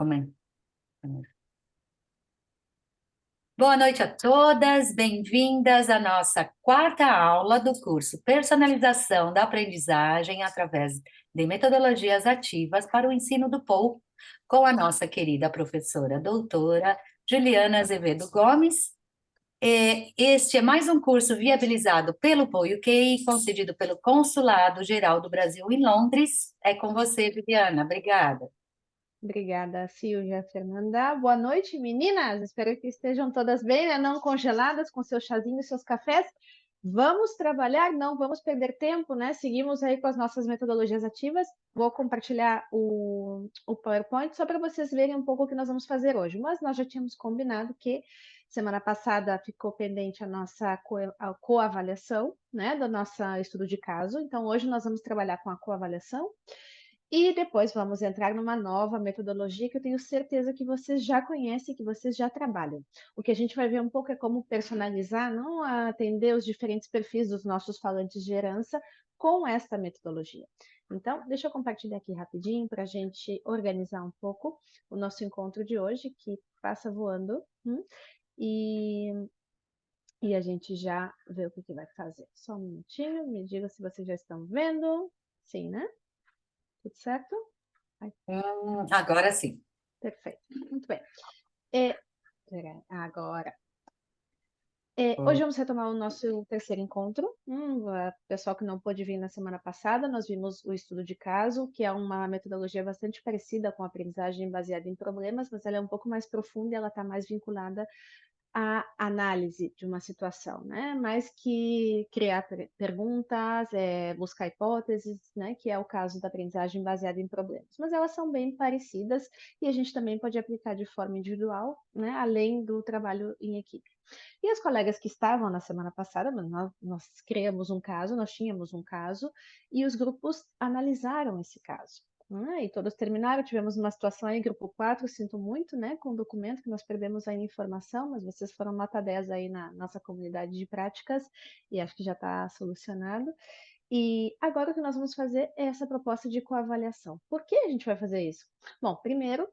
Come- Boa noite a todas, bem-vindas à nossa quarta aula do curso Personalização da Aprendizagem através de Metodologias Ativas para o Ensino do POU, com a nossa querida professora doutora Juliana Azevedo Gomes. Este é mais um curso viabilizado pelo POU UK, concedido pelo Consulado Geral do Brasil em Londres. É com você, Juliana. Obrigada. Obrigada, Silvia, Fernanda. Boa noite, meninas. Espero que estejam todas bem, né? Não congeladas, com seu chazinho e seus cafés. Vamos trabalhar, não vamos perder tempo, né? Seguimos aí com as nossas metodologias ativas. Vou compartilhar o PowerPoint só para vocês verem um pouco o que nós vamos fazer hoje. Mas nós já tínhamos combinado que semana passada ficou pendente a nossa coavaliação, né? Do nosso estudo de caso. Então, hoje nós vamos trabalhar com a coavaliação. E depois vamos entrar numa nova metodologia que eu tenho certeza que vocês já conhecem, que vocês já trabalham. O que a gente vai ver um pouco é como personalizar, não atender os diferentes perfis dos nossos falantes de herança com esta metodologia. Então, deixa eu compartilhar aqui rapidinho para a gente organizar um pouco o nosso encontro de hoje, que passa voando, e, e a gente já vê o que vai fazer. Só um minutinho, me diga se vocês já estão vendo. Sim, né? Tudo certo? Agora sim. Perfeito, muito bem. É, agora, hoje vamos retomar o nosso terceiro encontro. Pessoal que não pôde vir na semana passada, nós vimos o estudo de caso, que é uma metodologia bastante parecida com a aprendizagem baseada em problemas, mas ela é um pouco mais profunda e ela está mais vinculada a análise de uma situação, né? Mais que criar perguntas, buscar hipóteses, né? Que é o caso da aprendizagem baseada em problemas. Mas elas são bem parecidas e a gente também pode aplicar de forma individual, né? Além do trabalho em equipe. E as colegas que estavam na semana passada, nós criamos um caso, nós tínhamos um caso, e os grupos analisaram esse caso. E todos terminaram, tivemos uma situação aí, grupo 4, sinto muito, né, com o documento que nós perdemos aí informação, mas vocês foram nota 10 aí na nossa comunidade de práticas, e acho que já está solucionado. E agora o que nós vamos fazer é essa proposta de coavaliação. Por que a gente vai fazer isso? Bom, primeiro,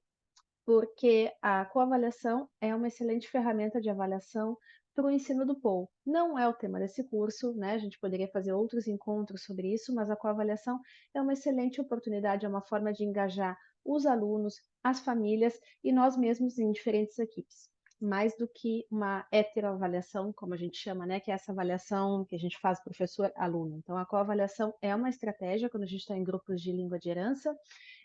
porque a coavaliação é uma excelente ferramenta de avaliação para o ensino do POU. Não é o tema desse curso, né? A gente poderia fazer outros encontros sobre isso, mas a coavaliação é uma excelente oportunidade, é uma forma de engajar os alunos, as famílias e nós mesmos em diferentes equipes. Mais do que uma heteroavaliação, como a gente chama, né? Que é essa avaliação que a gente faz professor-aluno. Então, a coavaliação é uma estratégia quando a gente está em grupos de língua de herança,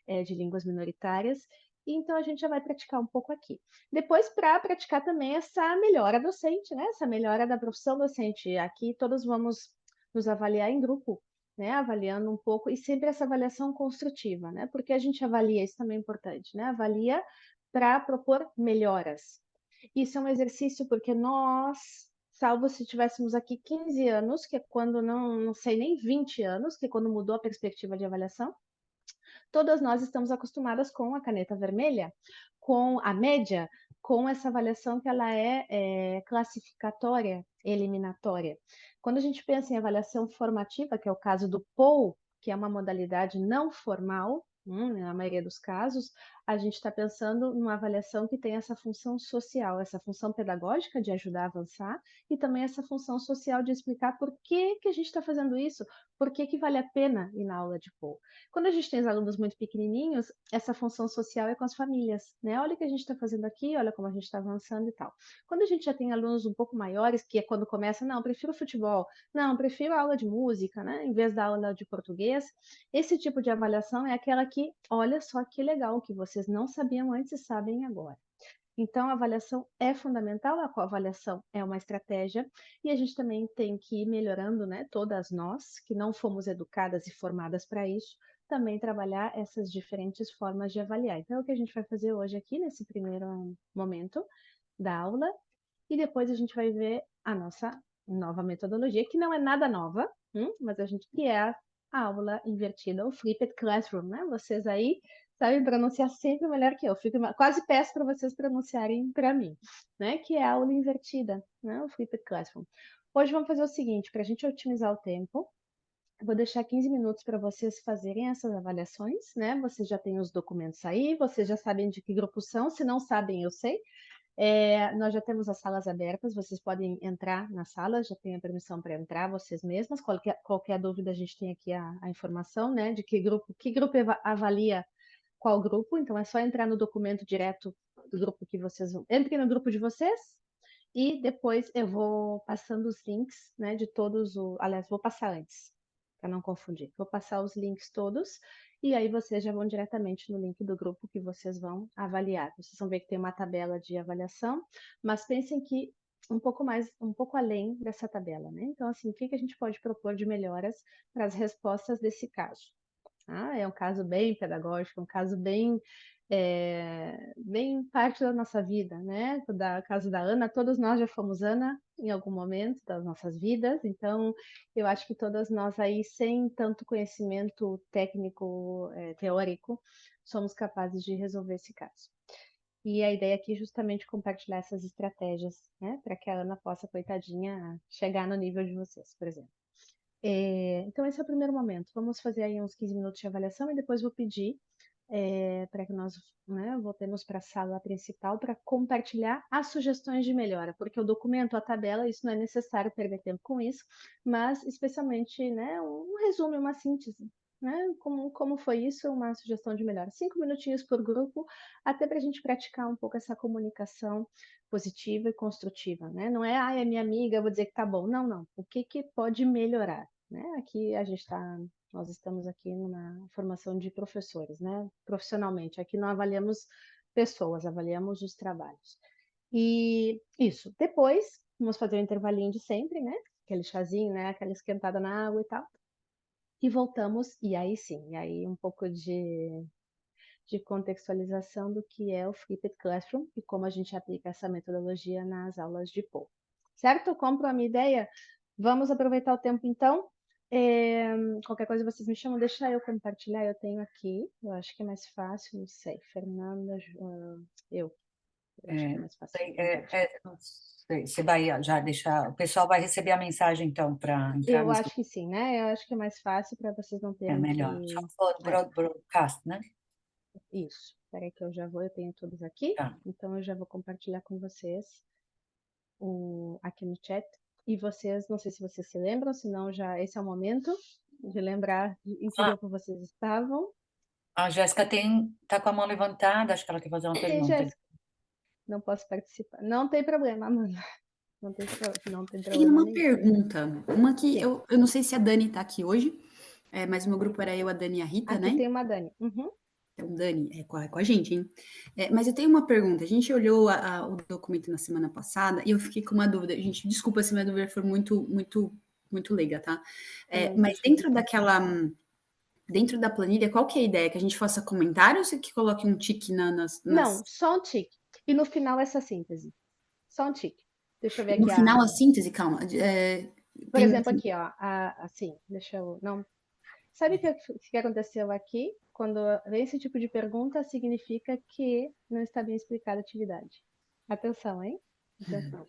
de línguas minoritárias, então a gente já vai praticar um pouco aqui. Depois, para praticar também essa melhora docente, né? Essa melhora da profissão docente. Aqui todos vamos nos avaliar em grupo, né? Avaliando um pouco, e sempre essa avaliação construtiva, né? Porque a gente avalia, isso também é importante, né? Avalia para propor melhoras. Isso é um exercício porque nós, salvo se tivéssemos aqui 15 anos, que é quando não sei nem 20 anos, que é quando mudou a perspectiva de avaliação, todas nós estamos acostumadas com a caneta vermelha, com a média, com essa avaliação que ela é classificatória, eliminatória. Quando a gente pensa em avaliação formativa, que é o caso do POU, que é uma modalidade não formal, na maioria dos casos, a gente está pensando numa avaliação que tem essa função social, essa função pedagógica de ajudar a avançar e também essa função social de explicar por que a gente está fazendo isso, por que vale a pena ir na aula de POU. Quando a gente tem os alunos muito pequenininhos, essa função social é com as famílias, né? Olha o que a gente está fazendo aqui, olha como a gente está avançando e tal. Quando a gente já tem alunos um pouco maiores, que é quando começa, não, prefiro futebol, não, prefiro aula de música, né? Em vez da aula de português, esse tipo de avaliação é aquela que, olha só que legal, que vocês não sabiam antes e sabem agora. Então, a avaliação é fundamental, a avaliação é uma estratégia, e a gente também tem que ir melhorando, né? Todas nós, que não fomos educadas e formadas para isso, também trabalhar essas diferentes formas de avaliar. Então, é o que a gente vai fazer hoje aqui, nesse primeiro momento da aula, e depois a gente vai ver a nossa nova metodologia, que não é nada nova, mas a gente que é a aula invertida, o Flipped Classroom, né? Vocês aí sabem pronunciar sempre melhor que eu. Quase peço para vocês pronunciarem para mim, né? Que é a aula invertida, né? O Flipped Classroom. Hoje vamos fazer o seguinte, para a gente otimizar o tempo, vou deixar 15 minutos para vocês fazerem essas avaliações, né? Vocês já têm os documentos aí, vocês já sabem de que grupo são, se não sabem, eu sei. Nós já temos as salas abertas, vocês podem entrar na sala, já tem a permissão para entrar vocês mesmas. Qualquer dúvida, a gente tem aqui a informação, né? De que grupo avalia qual grupo. Então é só entrar no documento direto do grupo que vocês vão. Entrem no grupo de vocês e depois eu vou passando os links, né? De todos os. Aliás, vou passar antes, para não confundir. Vou passar os links todos. E aí vocês já vão diretamente no link do grupo que vocês vão avaliar. Vocês vão ver que tem uma tabela de avaliação, mas pensem que um pouco além dessa tabela, né? Então, assim, o que a gente pode propor de melhoras para as respostas desse caso? É um caso bem pedagógico, um caso bem parte da nossa vida, né? Caso da Ana, todos nós já fomos Ana em algum momento das nossas vidas, então eu acho que todas nós aí, sem tanto conhecimento técnico, teórico, somos capazes de resolver esse caso. E a ideia aqui é justamente compartilhar essas estratégias, né? Para que a Ana possa, coitadinha, chegar no nível de vocês, por exemplo. Então, esse é o primeiro momento. Vamos fazer aí uns 15 minutos de avaliação e depois vou pedir para que nós, né, voltemos para a sala principal para compartilhar as sugestões de melhora, porque o documento, a tabela, isso não é necessário perder tempo com isso, mas especialmente, né, um resumo, uma síntese, né, como foi isso, uma sugestão de melhora. 5 minutinhos por grupo, até para a gente praticar um pouco essa comunicação positiva e construtiva, né? Não é, é minha amiga, eu vou dizer que tá bom. Não, não. O que pode melhorar, né? Aqui nós estamos aqui numa formação de professores, né? Profissionalmente. Aqui não avaliamos pessoas, avaliamos os trabalhos. E isso. Depois, vamos fazer o intervalinho de sempre, né? Aquele chazinho, né? Aquela esquentada na água e tal. E voltamos, e aí sim, e aí um pouco de contextualização do que é o Flipped Classroom e como a gente aplica essa metodologia nas aulas de Paul. Certo? Compro a minha ideia? Vamos aproveitar o tempo então. Qualquer coisa vocês me chamam, deixa eu compartilhar, eu tenho aqui, eu acho que é mais fácil, não sei, Fernanda, eu acho que é mais fácil compartilhar. Não sei, você vai já deixar, o pessoal vai receber a mensagem então para entrar Eu nos acho grupos. que sim, né? Eu acho que é mais fácil para vocês não É terem melhor. Só que. for broadcast, né? Isso. Espera aí que eu tenho todos aqui, Tá. então eu já vou compartilhar com vocês aqui no chat. E vocês, não sei se vocês se lembram, se não, já esse é o momento de lembrar em que Ah, grupo vocês estavam. a Jéssica tá com a mão levantada, acho que ela quer fazer uma Ei, pergunta. Jéssica, não posso participar. Não tem problema, Amanda. Não tem Tem problema uma nenhum. pergunta, uma que Sim, eu não sei se a Dani tá aqui hoje, mas o meu grupo era eu, a Dani e a Rita, aqui né? tem uma Dani. Uhum. Então, Dani, é com a gente, hein? Mas eu tenho uma pergunta. A gente olhou o documento na semana passada e eu fiquei com uma dúvida. Gente, desculpa se minha dúvida for muito leiga, tá? Mas dentro da planilha, qual que é a ideia? Que a gente faça comentários ou que coloque um tique Não, só um tique. E no final essa síntese. Só um tique. Deixa eu ver E no aqui final a síntese, calma. Por exemplo, aqui, ó. Assim, deixa eu. Não. Sabe o que aconteceu aqui? Quando vem esse tipo de pergunta, significa que não está bem explicada a atividade. Atenção, hein? Atenção.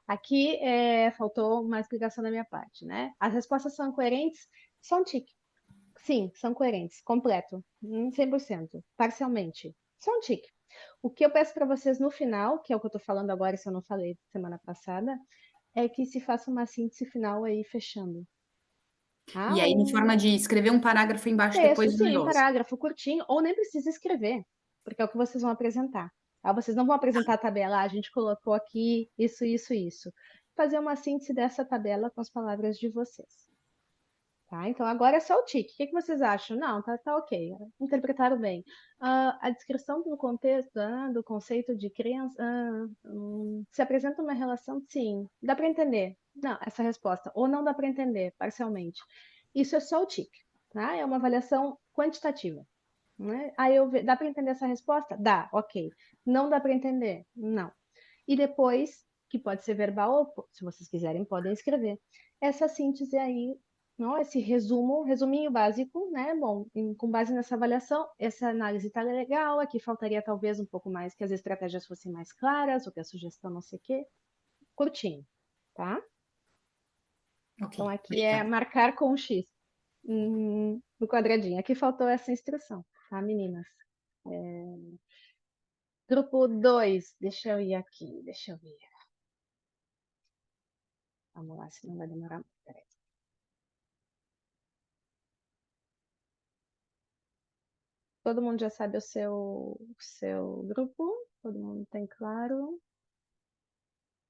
Aqui faltou uma explicação da minha parte, né? As respostas são coerentes? Só um tique. Sim, são coerentes. Completo. 100%. Parcialmente. Só um tique. O que eu peço para vocês no final, que é o que eu estou falando agora, se eu não falei semana passada, é que se faça uma síntese final aí fechando. E aí, em forma de escrever um parágrafo embaixo Texto, depois do sim, negócio. parágrafo curtinho, ou nem precisa escrever, porque é o que vocês vão apresentar. Tá? Vocês não vão apresentar a tabela, a gente colocou aqui isso, isso, isso. Fazer uma síntese dessa tabela com as palavras de vocês. Tá? Então, agora é só o tique. O que vocês acham? Não, tá ok. Interpretaram bem. A descrição do contexto, do conceito de criança, se apresenta uma relação? Sim. Dá para entender? Não, essa resposta. Ou não dá para entender, parcialmente. Isso é só o tique. Tá? É uma avaliação quantitativa. Né? Dá para entender essa resposta? Dá, ok. Não dá para entender? Não. E depois, que pode ser verbal, ou se vocês quiserem, podem escrever. Essa síntese aí, não, esse resuminho básico, né? Bom, com base nessa avaliação, essa análise está legal, aqui faltaria talvez um pouco mais, que as estratégias fossem mais claras, ou que a sugestão não sei o quê. Curtinho, tá? Ok, Então aqui é obrigada. marcar com um X. No quadradinho. Aqui faltou essa instrução, tá, meninas? Grupo 2, deixa eu ir aqui, deixa eu ver. Vamos lá, senão vai demorar muito. Peraí. Todo mundo já sabe o seu grupo? Todo mundo tem claro?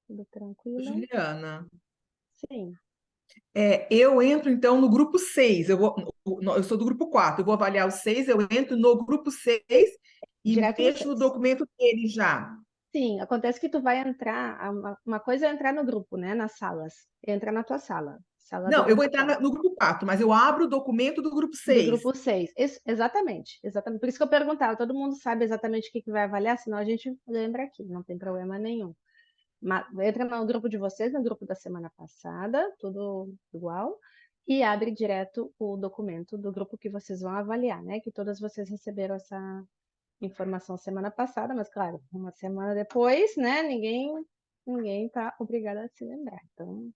Tudo tranquilo? Juliana, Sim, eu entro então no grupo 6. Eu sou do grupo 4. Eu vou avaliar o 6. Eu entro no grupo 6 e direto no mexo no 6. documento dele já. Sim, acontece que tu vai entrar, uma coisa é entrar no grupo, né, nas salas. Entra na tua sala, sala do Não, eu vou grupo entrar 4. no grupo 4, mas eu abro o documento do grupo Do 6. grupo 6. Exatamente, exatamente. Por isso que eu perguntava, todo mundo sabe exatamente o que vai avaliar, senão a gente lembra aqui, não tem problema nenhum. Entra no grupo de vocês, no grupo da semana passada, tudo igual, e abre direto o documento do grupo que vocês vão avaliar, né? Que todas vocês receberam essa informação semana passada, mas claro, uma semana depois, né? Ninguém tá obrigado a se lembrar. Então,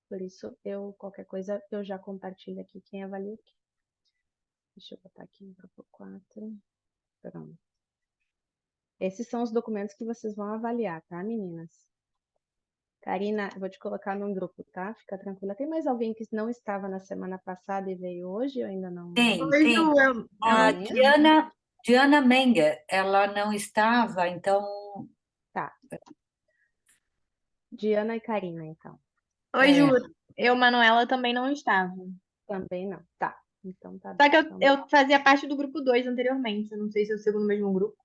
por isso, qualquer coisa, eu já compartilho aqui quem avalia aqui. Deixa eu botar aqui no grupo 4. Pronto. Esses são os documentos que vocês vão avaliar, tá, meninas? Karina, eu vou te colocar num grupo, tá? Fica tranquila. Tem mais alguém que não estava na semana passada e veio hoje? Eu ainda não. Tem, Oi, tem. Ju, A Tem? Diana Menger, ela não estava, então Tá. Diana e Karina, então. oi, Ju. é, Eu, Manuela, também não estava. Também não. Tá. Então tá Só bem. que eu, Então, eu fazia parte do grupo 2 anteriormente. Eu não sei se eu sigo no mesmo grupo.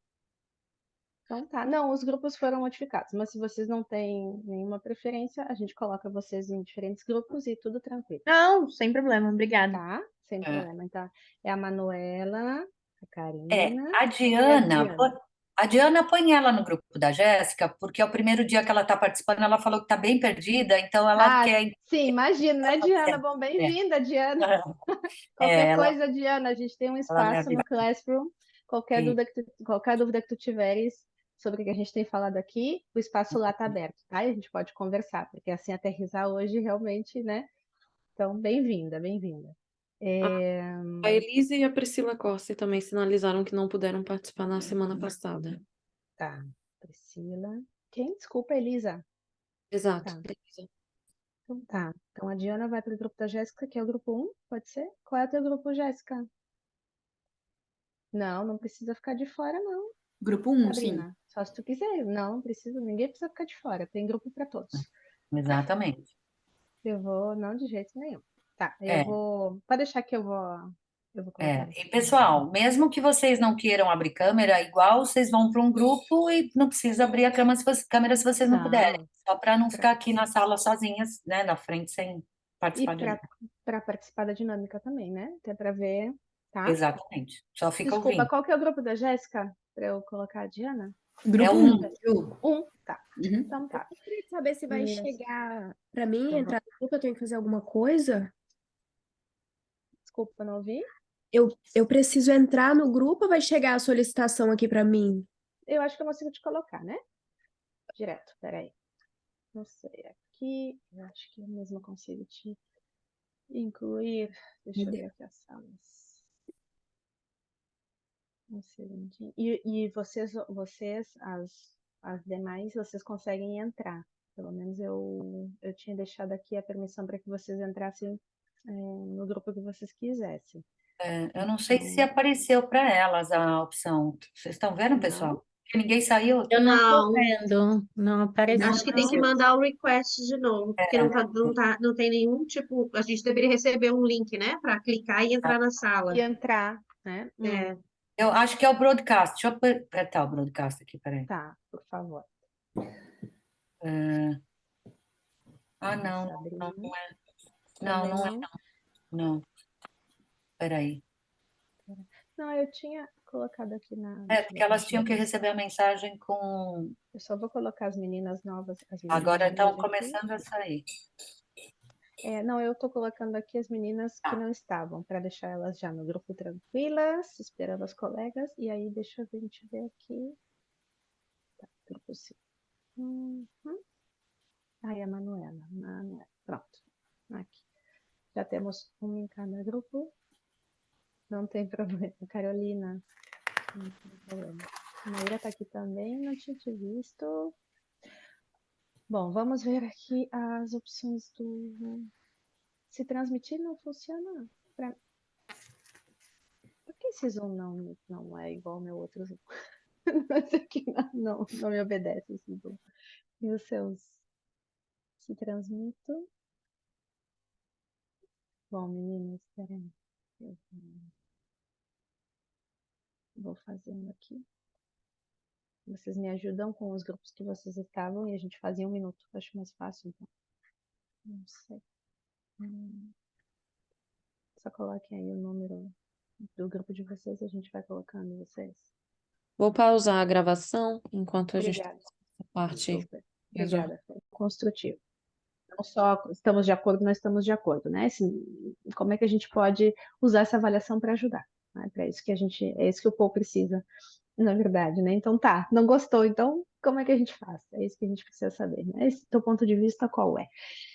então tá. Não, os grupos foram modificados, mas se vocês não têm nenhuma preferência, a gente coloca vocês em diferentes grupos e tudo tranquilo, Não, sem problema, obrigada. tá? Sem é. problema. Então, é a Manuela, a É, Karina a e a Diana, Diana. a Diana põe ela no grupo da Jéssica, porque é o primeiro dia que ela está participando, ela falou que está bem perdida, então ela Ah, quer. sim, imagina, né, Diana? Bom, É, bem-vinda, Diana. é, Qualquer coisa, Diana, a gente tem um ela me espaço no avisa. Classroom. Qualquer dúvida que tu tiveres sobre o que a gente tem falado aqui, o espaço lá está aberto, tá? E a gente pode conversar, porque assim, aterrissar hoje realmente, né? Então, bem-vinda, bem-vinda. A Elisa e a Priscila Costa também sinalizaram que não puderam participar na semana passada. Tá, Priscila. Quem? Desculpa, Elisa. Exato. Tá, então tá. Então a Diana vai para o grupo da Jéssica, que é o grupo 1, pode ser? Qual é o teu grupo, Jéssica? Não, não precisa ficar de fora, não. Grupo 1, sim. Sabrina, só se tu quiser. Não, precisa, ninguém precisa ficar de fora. Tem grupo para todos. Exatamente. Eu vou, não de jeito nenhum. Tá, eu É, vou. Pode deixar que eu vou colocar E vocês. pessoal, mesmo que vocês não queiram abrir câmera, igual vocês vão para um grupo e não precisa abrir a câmera se vocês não puderem, Não, só para não pra- ficar aqui na sala sozinhas, né, na frente, sem e participar de nada. para participar da dinâmica também, né? Até para ver, tá? Exatamente. Só fica Desculpa, ouvindo. qual que é o grupo da Jéssica? Para eu colocar a Diana? É Grupo um, 1, Ju. Tá. Uhum. Então tá. Queria saber se vai Meninas, chegar para mim eu entrar no grupo, eu tenho que fazer alguma coisa? desculpa, não ouvi. Eu preciso entrar no grupo ou vai chegar a solicitação aqui para mim? Eu acho que eu consigo te colocar, né? Direto, peraí. Não sei, aqui, eu acho que eu mesma consigo te incluir. Deixa eu ver aqui as salas. Um segundinho. E vocês, as demais, vocês conseguem entrar. Pelo menos eu tinha deixado aqui a permissão para que vocês entrassem no grupo que vocês quisessem. eu não sei se Então, apareceu para elas a opção. Vocês estão vendo, não? pessoal? Que ninguém saiu? Eu não tô Não, vendo, não apareceu. acho que tem que mandar o request de novo, porque não tem nenhum tipo. A gente deveria receber um link, né, para clicar e entrar na sala. E entrar, né? É, Eu acho que é o broadcast. Deixa eu apertar o broadcast aqui, peraí. Tá, por favor. Não, Sabrina, não é. Não, também não é, não. não. Peraí. Não, eu tinha colocado aqui na. É, Deixa eu porque ver. elas tinham que receber a mensagem com. Eu só vou colocar as meninas novas, as meninas Agora de estão hoje aqui. começando a sair. Não, eu tô colocando aqui as meninas que Tá. não estavam, para deixar elas já no grupo tranquilas, esperando as colegas. E aí, deixa a gente ver aqui. Tá, grupo 5. Ai, a Manuela. Pronto. Aqui. Já temos um em cada grupo. Não tem problema. Carolina, não tem problema. Maíra está aqui também, não tinha te visto. Bom, vamos ver aqui as opções do... Se transmitir não funciona. Por que esse Zoom não é igual ao meu outro Zoom? Esse aqui não me obedece, esse Zoom. E os seus? Se transmito. Bom, meninas, espera aí. Eu vou fazendo aqui. Vocês me ajudam com os grupos que vocês estavam e a gente fazia 1 minuto. Acho mais fácil, então. Não sei. Só coloquem aí o número do grupo de vocês e a gente vai colocando vocês. Vou pausar a gravação enquanto a gente Obrigada. essa parte Super. resolve. Obrigada. Foi construtivo. Não só estamos de acordo, nós estamos de acordo, né? Como é que a gente pode usar essa avaliação para ajudar? Né? Para isso que é isso que o Paul precisa, na verdade, né? Então tá, não gostou, então como é que a gente faz? É isso que a gente precisa saber, né? Esse teu ponto de vista qual é?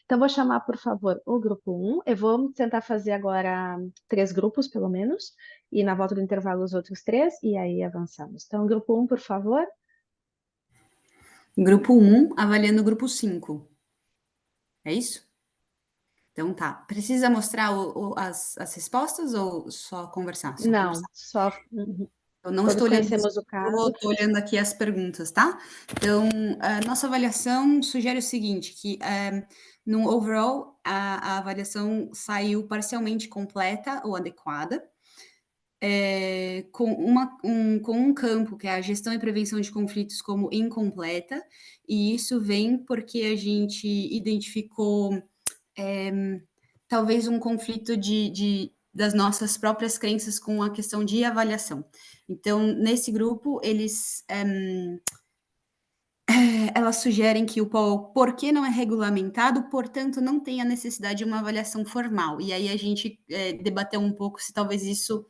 Então vou chamar, por favor, o grupo 1. Eu vou tentar fazer agora 3 grupos, pelo menos, e na volta do intervalo os outros 3, e aí avançamos. Então, grupo 1, por favor. Grupo 1, avaliando o grupo 5. É isso? Então tá. Precisa mostrar as respostas ou só conversar? Só Não, conversar. só... Eu não Todos estou olhando, conhecemos o caso. estou olhando aqui as perguntas, tá? Então, a nossa avaliação sugere o seguinte, que no overall, a avaliação saiu parcialmente completa ou adequada, com um campo, que é a gestão e prevenção de conflitos, como incompleta, e isso vem porque a gente identificou talvez um conflito das nossas próprias crenças com a questão de avaliação. Então, nesse grupo, elas sugerem que o porquê não é regulamentado, portanto, não tem a necessidade de uma avaliação formal. E aí a gente debateu um pouco se talvez isso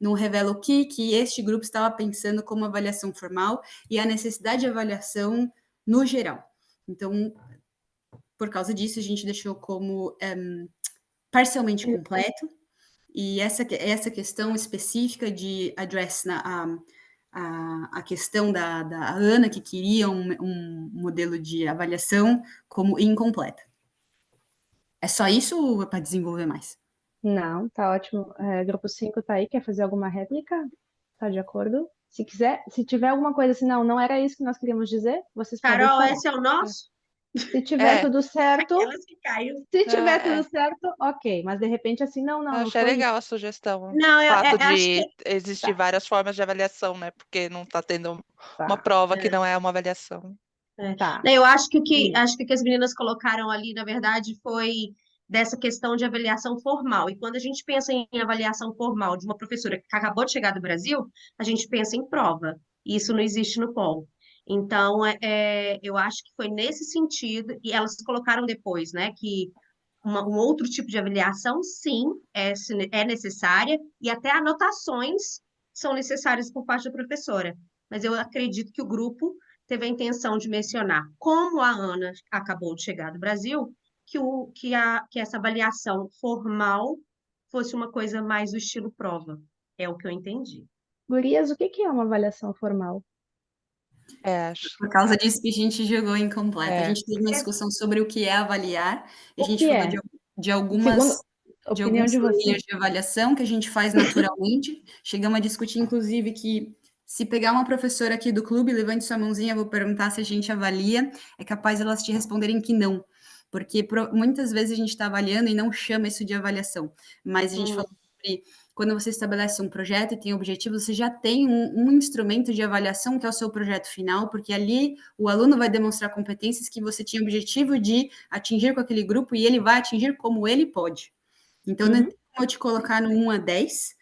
não revela o que este grupo estava pensando como avaliação formal e a necessidade de avaliação no geral. Então, por causa disso, a gente deixou como parcialmente completo, e essa questão específica de address a questão da Ana, que queria um modelo de avaliação como incompleta. É só isso ou é para desenvolver mais? Não, tá ótimo. Grupo 5 tá aí, quer fazer alguma réplica? Tá de acordo? Se quiser, se tiver alguma coisa assim, não era isso que nós queríamos dizer, vocês podem Carol, falar. esse é o nosso? Se tiver tudo certo, Aquelas que caiu. se tiver tudo certo, ok. Mas de repente assim, não Achei foi legal a sugestão. Não, O eu fato acho de que existir Tá. várias formas de avaliação, né? Porque não está tendo uma Tá. prova que não é uma avaliação. Tá. Não, eu acho que Isso. acho que o que as meninas colocaram ali, na verdade, foi dessa questão de avaliação formal. E quando a gente pensa em avaliação formal de uma professora que acabou de chegar do Brasil, a gente pensa em prova. E isso não existe no POL. Então, eu acho que foi nesse sentido, e elas colocaram depois, né, que um outro tipo de avaliação, sim, é necessária, e até anotações são necessárias por parte da professora. Mas eu acredito que o grupo teve a intenção de mencionar, como a Ana acabou de chegar do Brasil, que essa avaliação formal fosse uma coisa mais do estilo prova. É o que eu entendi. Gurias, o que é uma avaliação formal? Acho. Por causa disso que a gente jogou incompleta. A É. gente teve uma discussão sobre o que é avaliar, e a O gente que falou é? de Segundo algumas a de opinião alguns de players vocês. de avaliação que a gente faz naturalmente. Chegamos a discutir, inclusive, que se pegar uma professora aqui do clube, levante sua mãozinha, eu vou perguntar se a gente avalia, é capaz de elas te responderem que não. Porque muitas vezes a gente está avaliando e não chama isso de avaliação. Mas a gente falou sobre quando você estabelece um projeto e tem objetivos, você já tem um instrumento de avaliação que é o seu projeto final, porque ali o aluno vai demonstrar competências que você tinha o objetivo de atingir com aquele grupo e ele vai atingir como ele pode. Então, não tem como eu te colocar no 1 a 10,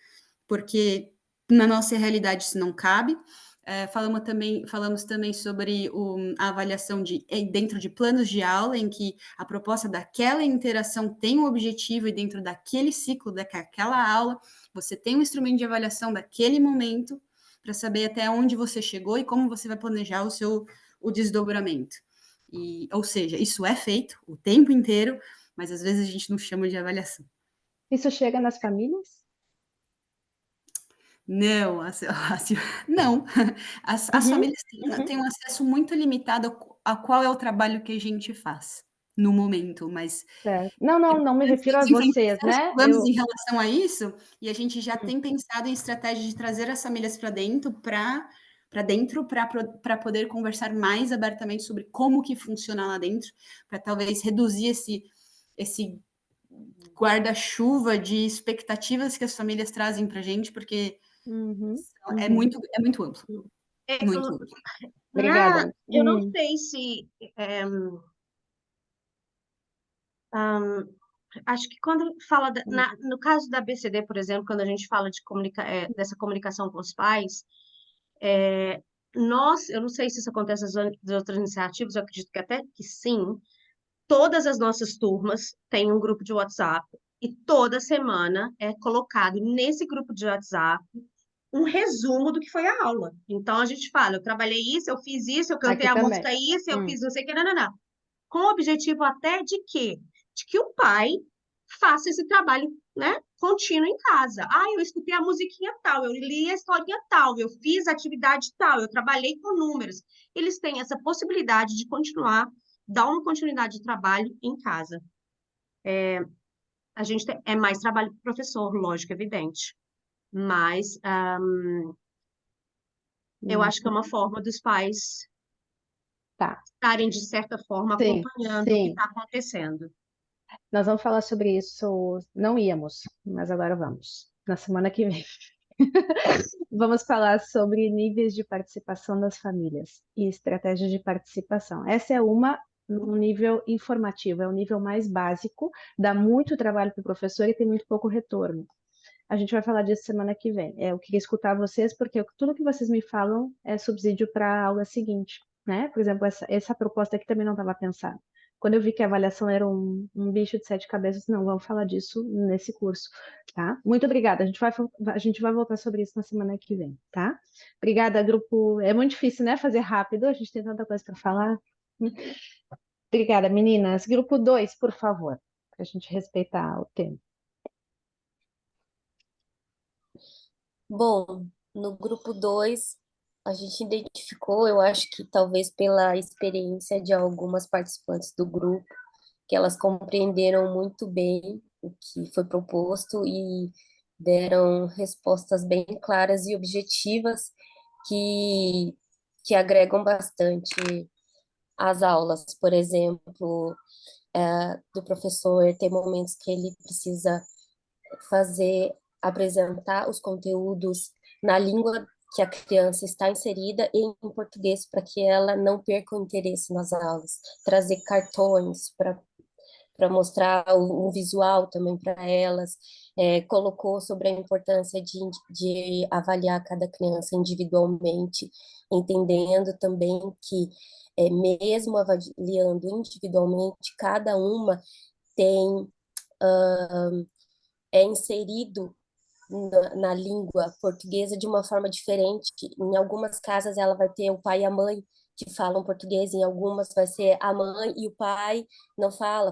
porque na nossa realidade isso não cabe. Falamos também sobre a avaliação dentro de planos de aula, em que a proposta daquela interação tem um objetivo e dentro daquele ciclo, daquela aula, você tem um instrumento de avaliação daquele momento para saber até onde você chegou e como você vai planejar o desdobramento. Ou seja, isso é feito o tempo inteiro, mas às vezes a gente não chama de avaliação. Isso chega nas famílias? Não, não. As Uhum, famílias uhum. têm um acesso muito limitado a qual é o trabalho que a gente faz no momento, mas Certo. Não me refiro a nós enfrentamos vocês, vários né? problemas em relação a isso, e a gente já Hum, tem pensado em estratégia de trazer as famílias para poder conversar mais abertamente sobre como que funciona lá dentro, para talvez reduzir esse guarda-chuva de expectativas que as famílias trazem para a gente, porque uhum, é uhum. muito amplo, É, muito amplo. Obrigada. eu não sei se ahn, acho que quando fala no caso da BCD, por exemplo, quando a gente fala de dessa comunicação com os pais, eu não sei se isso acontece nas outras iniciativas, eu acredito que até que sim. Todas as nossas turmas têm um grupo de WhatsApp e toda semana é colocado nesse grupo de WhatsApp um resumo do que foi a aula. Então a gente fala, eu trabalhei isso, eu fiz isso, eu cantei Aqui a também. música isso, eu Hum, fiz não sei o que, não. Com o objetivo até de quê? De que o pai faça esse trabalho, né, contínuo em casa. Ah, eu escutei a musiquinha tal, eu li a historinha tal, eu fiz a atividade tal, eu trabalhei com números. Eles têm essa possibilidade de continuar, dar uma continuidade de trabalho em casa. A gente é mais trabalho para o professor, lógico, evidente. Mas eu hum. acho que é uma forma dos pais Tá. estarem, de certa forma, Sim, acompanhando o que sim. está acontecendo. Nós vamos falar sobre isso. Não íamos, mas agora vamos. Na semana que vem. Vamos falar sobre níveis de participação das famílias e estratégias de participação. Essa é uma no nível informativo, é o nível mais básico, dá muito trabalho para o professor e tem muito pouco retorno. A gente vai falar disso semana que vem. Eu queria escutar vocês, porque tudo que vocês me falam é subsídio para a aula seguinte, né? Por exemplo, essa proposta aqui também não estava pensada. Quando eu vi que a avaliação era um bicho de sete cabeças, não, vamos falar disso nesse curso, tá? Muito obrigada. A gente vai voltar sobre isso na semana que vem, tá? Obrigada, grupo. É muito difícil, né? Fazer rápido, a gente tem tanta coisa para falar. Obrigada, meninas. Grupo 2, por favor, para a gente respeitar o tempo. Bom, no grupo 2 a gente identificou, eu acho que talvez pela experiência de algumas participantes do grupo, que elas compreenderam muito bem o que foi proposto e deram respostas bem claras e objetivas que, que agregam bastante às aulas. Por exemplo, do professor ter momentos que ele precisa fazer, apresentar os conteúdos na língua que a criança está inserida em português para que ela não perca o interesse nas aulas, trazer cartões para mostrar um visual também para elas, colocou sobre a importância de avaliar cada criança individualmente, entendendo também que, mesmo avaliando individualmente, cada uma tem, é inserido na língua portuguesa de uma forma diferente. Em algumas casas ela vai ter o pai e a mãe que falam português, em algumas vai ser a mãe e o pai não fala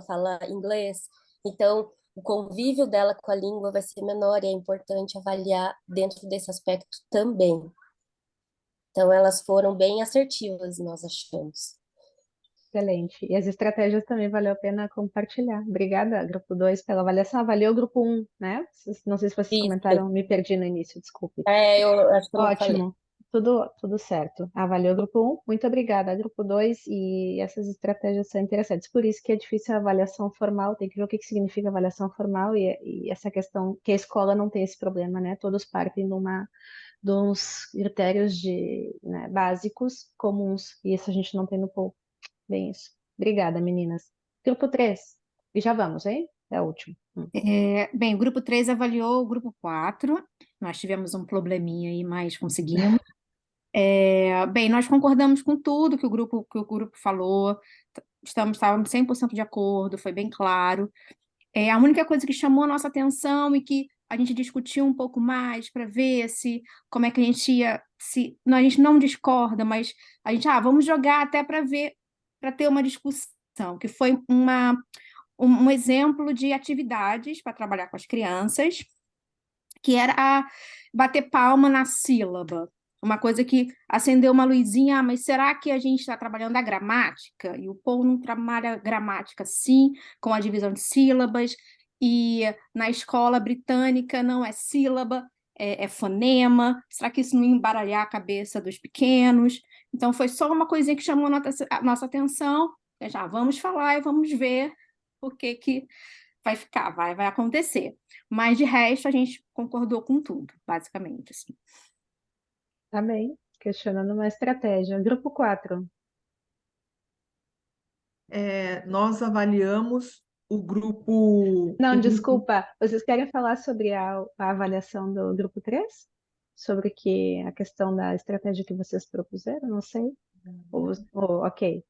inglês. Então, o convívio dela com a língua vai ser menor e é importante avaliar dentro desse aspecto também. Então, elas foram bem assertivas, nós achamos. Excelente. E as estratégias também valeu a pena compartilhar. Obrigada, grupo 2, pela avaliação. Avaliou o grupo 1, né? Não sei se vocês Isso. comentaram, me perdi no início, desculpe. Eu acho que eu não falei. Ótimo. Tudo certo. Avaliou o grupo 1, muito obrigada. Grupo 2, e essas estratégias são interessantes. Por isso que é difícil a avaliação formal, tem que ver o que significa avaliação formal e essa questão que a escola não tem esse problema, né? Todos partem de uns critérios né, básicos comuns, e isso a gente não tem no POU. Bem isso. Obrigada, meninas. Grupo 3. E já vamos, hein? É o último. Bem, o grupo 3 avaliou o grupo 4. Nós tivemos um probleminha aí, mas conseguimos. Bem, nós concordamos com tudo que o grupo falou. Estávamos 100% de acordo, foi bem claro. A única coisa que chamou a nossa atenção e que a gente discutiu um pouco mais para ver como é que a gente ia, não, a gente não discorda, mas a gente, vamos jogar até para ver, para ter uma discussão, que foi um exemplo de atividades para trabalhar com as crianças, que era bater palma na sílaba. Uma coisa que acendeu uma luzinha, mas será que a gente está trabalhando a gramática? E o Paul não trabalha gramática, sim, com a divisão de sílabas, e na escola britânica não é sílaba, é fonema. Será que isso não ia embaralhar a cabeça dos pequenos? Então, foi só uma coisinha que chamou a nossa atenção. Já vamos falar e vamos ver o que vai ficar, vai acontecer. Mas, de resto, a gente concordou com tudo, basicamente, assim. Tá bem. Questionando uma estratégia. Grupo 4. Nós avaliamos o grupo. Não, desculpa. Vocês querem falar sobre a avaliação do grupo 3? Sobre a questão da estratégia que vocês propuseram? Não sei. Ok.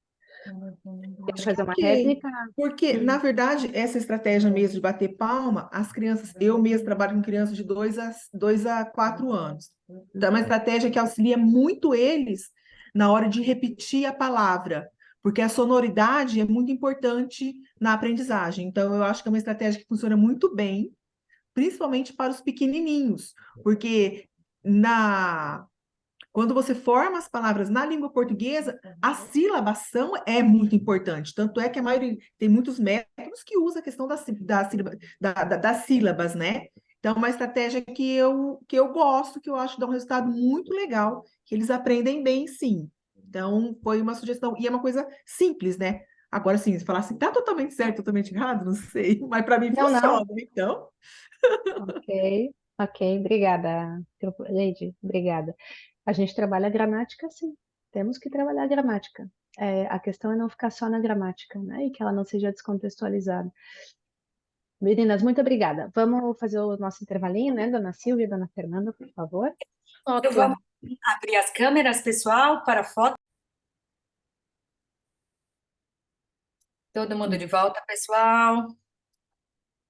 Quer fazer uma Ok, réplica? porque, na verdade, essa estratégia mesmo de bater palma, as crianças, eu mesmo trabalho com crianças de 2 a 4 anos. Então, é uma estratégia que auxilia muito eles na hora de repetir a palavra, porque a sonoridade é muito importante na aprendizagem. Então, eu acho que é uma estratégia que funciona muito bem, principalmente para os pequenininhos, porque quando você forma as palavras na língua portuguesa, a silabação é muito importante. Tanto é que a maioria tem muitos métodos que usam a questão das sílabas, né? Então, é uma estratégia que eu gosto, que eu acho que dá um resultado muito legal, que eles aprendem bem, sim. Então, foi uma sugestão. E é uma coisa simples, né? Agora, sim, se falar assim, tá totalmente certo, totalmente errado, não sei. Mas para mim Não, funciona, então. Ok, obrigada, Lady, obrigada. A gente trabalha a gramática, sim. Temos que trabalhar a gramática. A questão é não ficar só na gramática, né? E que ela não seja descontextualizada. Meninas, muito obrigada. Vamos fazer o nosso intervalinho, né? Dona Silvia e Dona Fernanda, por favor. Eu vou abrir as câmeras, pessoal, para foto. Todo mundo de volta, pessoal.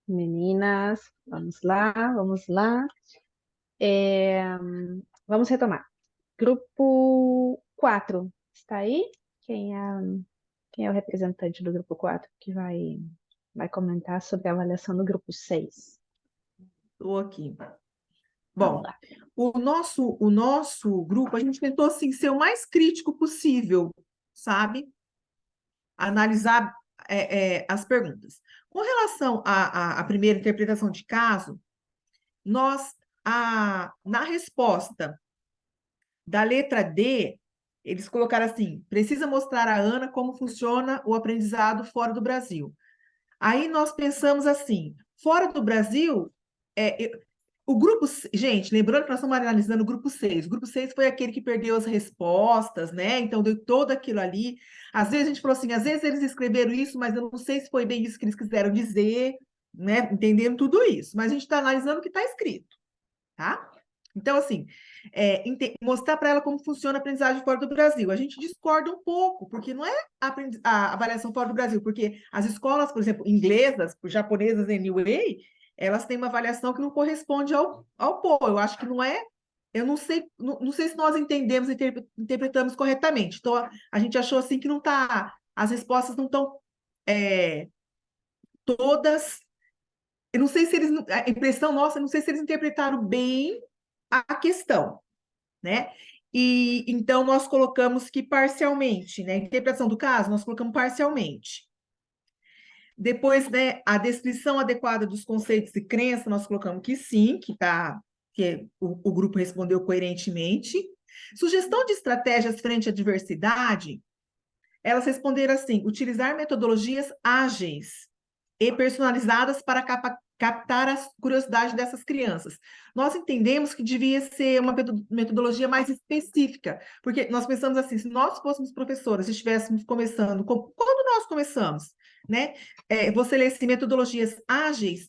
Meninas, vamos lá, vamos lá. Vamos retomar. Grupo 4, está aí? Quem é o representante do grupo 4 que vai comentar sobre a avaliação do grupo 6? Estou aqui. Vamos Bom, lá. o nosso grupo, a gente tentou assim, ser o mais crítico possível, sabe? Analisar as perguntas. Com relação à primeira interpretação de caso, na resposta da letra D, eles colocaram assim: precisa mostrar a Ana como funciona o aprendizado fora do Brasil. Aí nós pensamos assim: fora do Brasil, o grupo, gente, lembrando que nós estamos analisando o grupo 6. O grupo 6 foi aquele que perdeu as respostas, né? Então deu todo aquilo ali. Às vezes a gente falou assim, às vezes eles escreveram isso, mas eu não sei se foi bem isso que eles quiseram dizer, né? Entendendo tudo isso. Mas a gente está analisando o que está escrito, tá? Então, assim, mostrar para ela como funciona a aprendizagem fora do Brasil. A gente discorda um pouco, porque não é a avaliação fora do Brasil, porque as escolas, por exemplo, inglesas, japonesas, anyway, elas têm uma avaliação que não corresponde ao PO. Eu acho que não é. Eu não sei, não sei se nós entendemos, interpretamos corretamente. Então, a gente achou assim que não está. As respostas não estão todas. Eu não sei se eles. A impressão nossa, eu não sei se eles interpretaram bem a questão, né? E então nós colocamos que parcialmente, né? Interpretação do caso, nós colocamos parcialmente. Depois, né, a descrição adequada dos conceitos e crenças, nós colocamos que sim, que o grupo respondeu coerentemente. Sugestão de estratégias frente à diversidade, elas responderam assim: utilizar metodologias ágeis e personalizadas para captar a curiosidade dessas crianças. Nós entendemos que devia ser uma metodologia mais específica, porque nós pensamos assim, se nós fôssemos professores, se estivéssemos começando, quando nós começamos, né? Você lê assim, metodologias ágeis,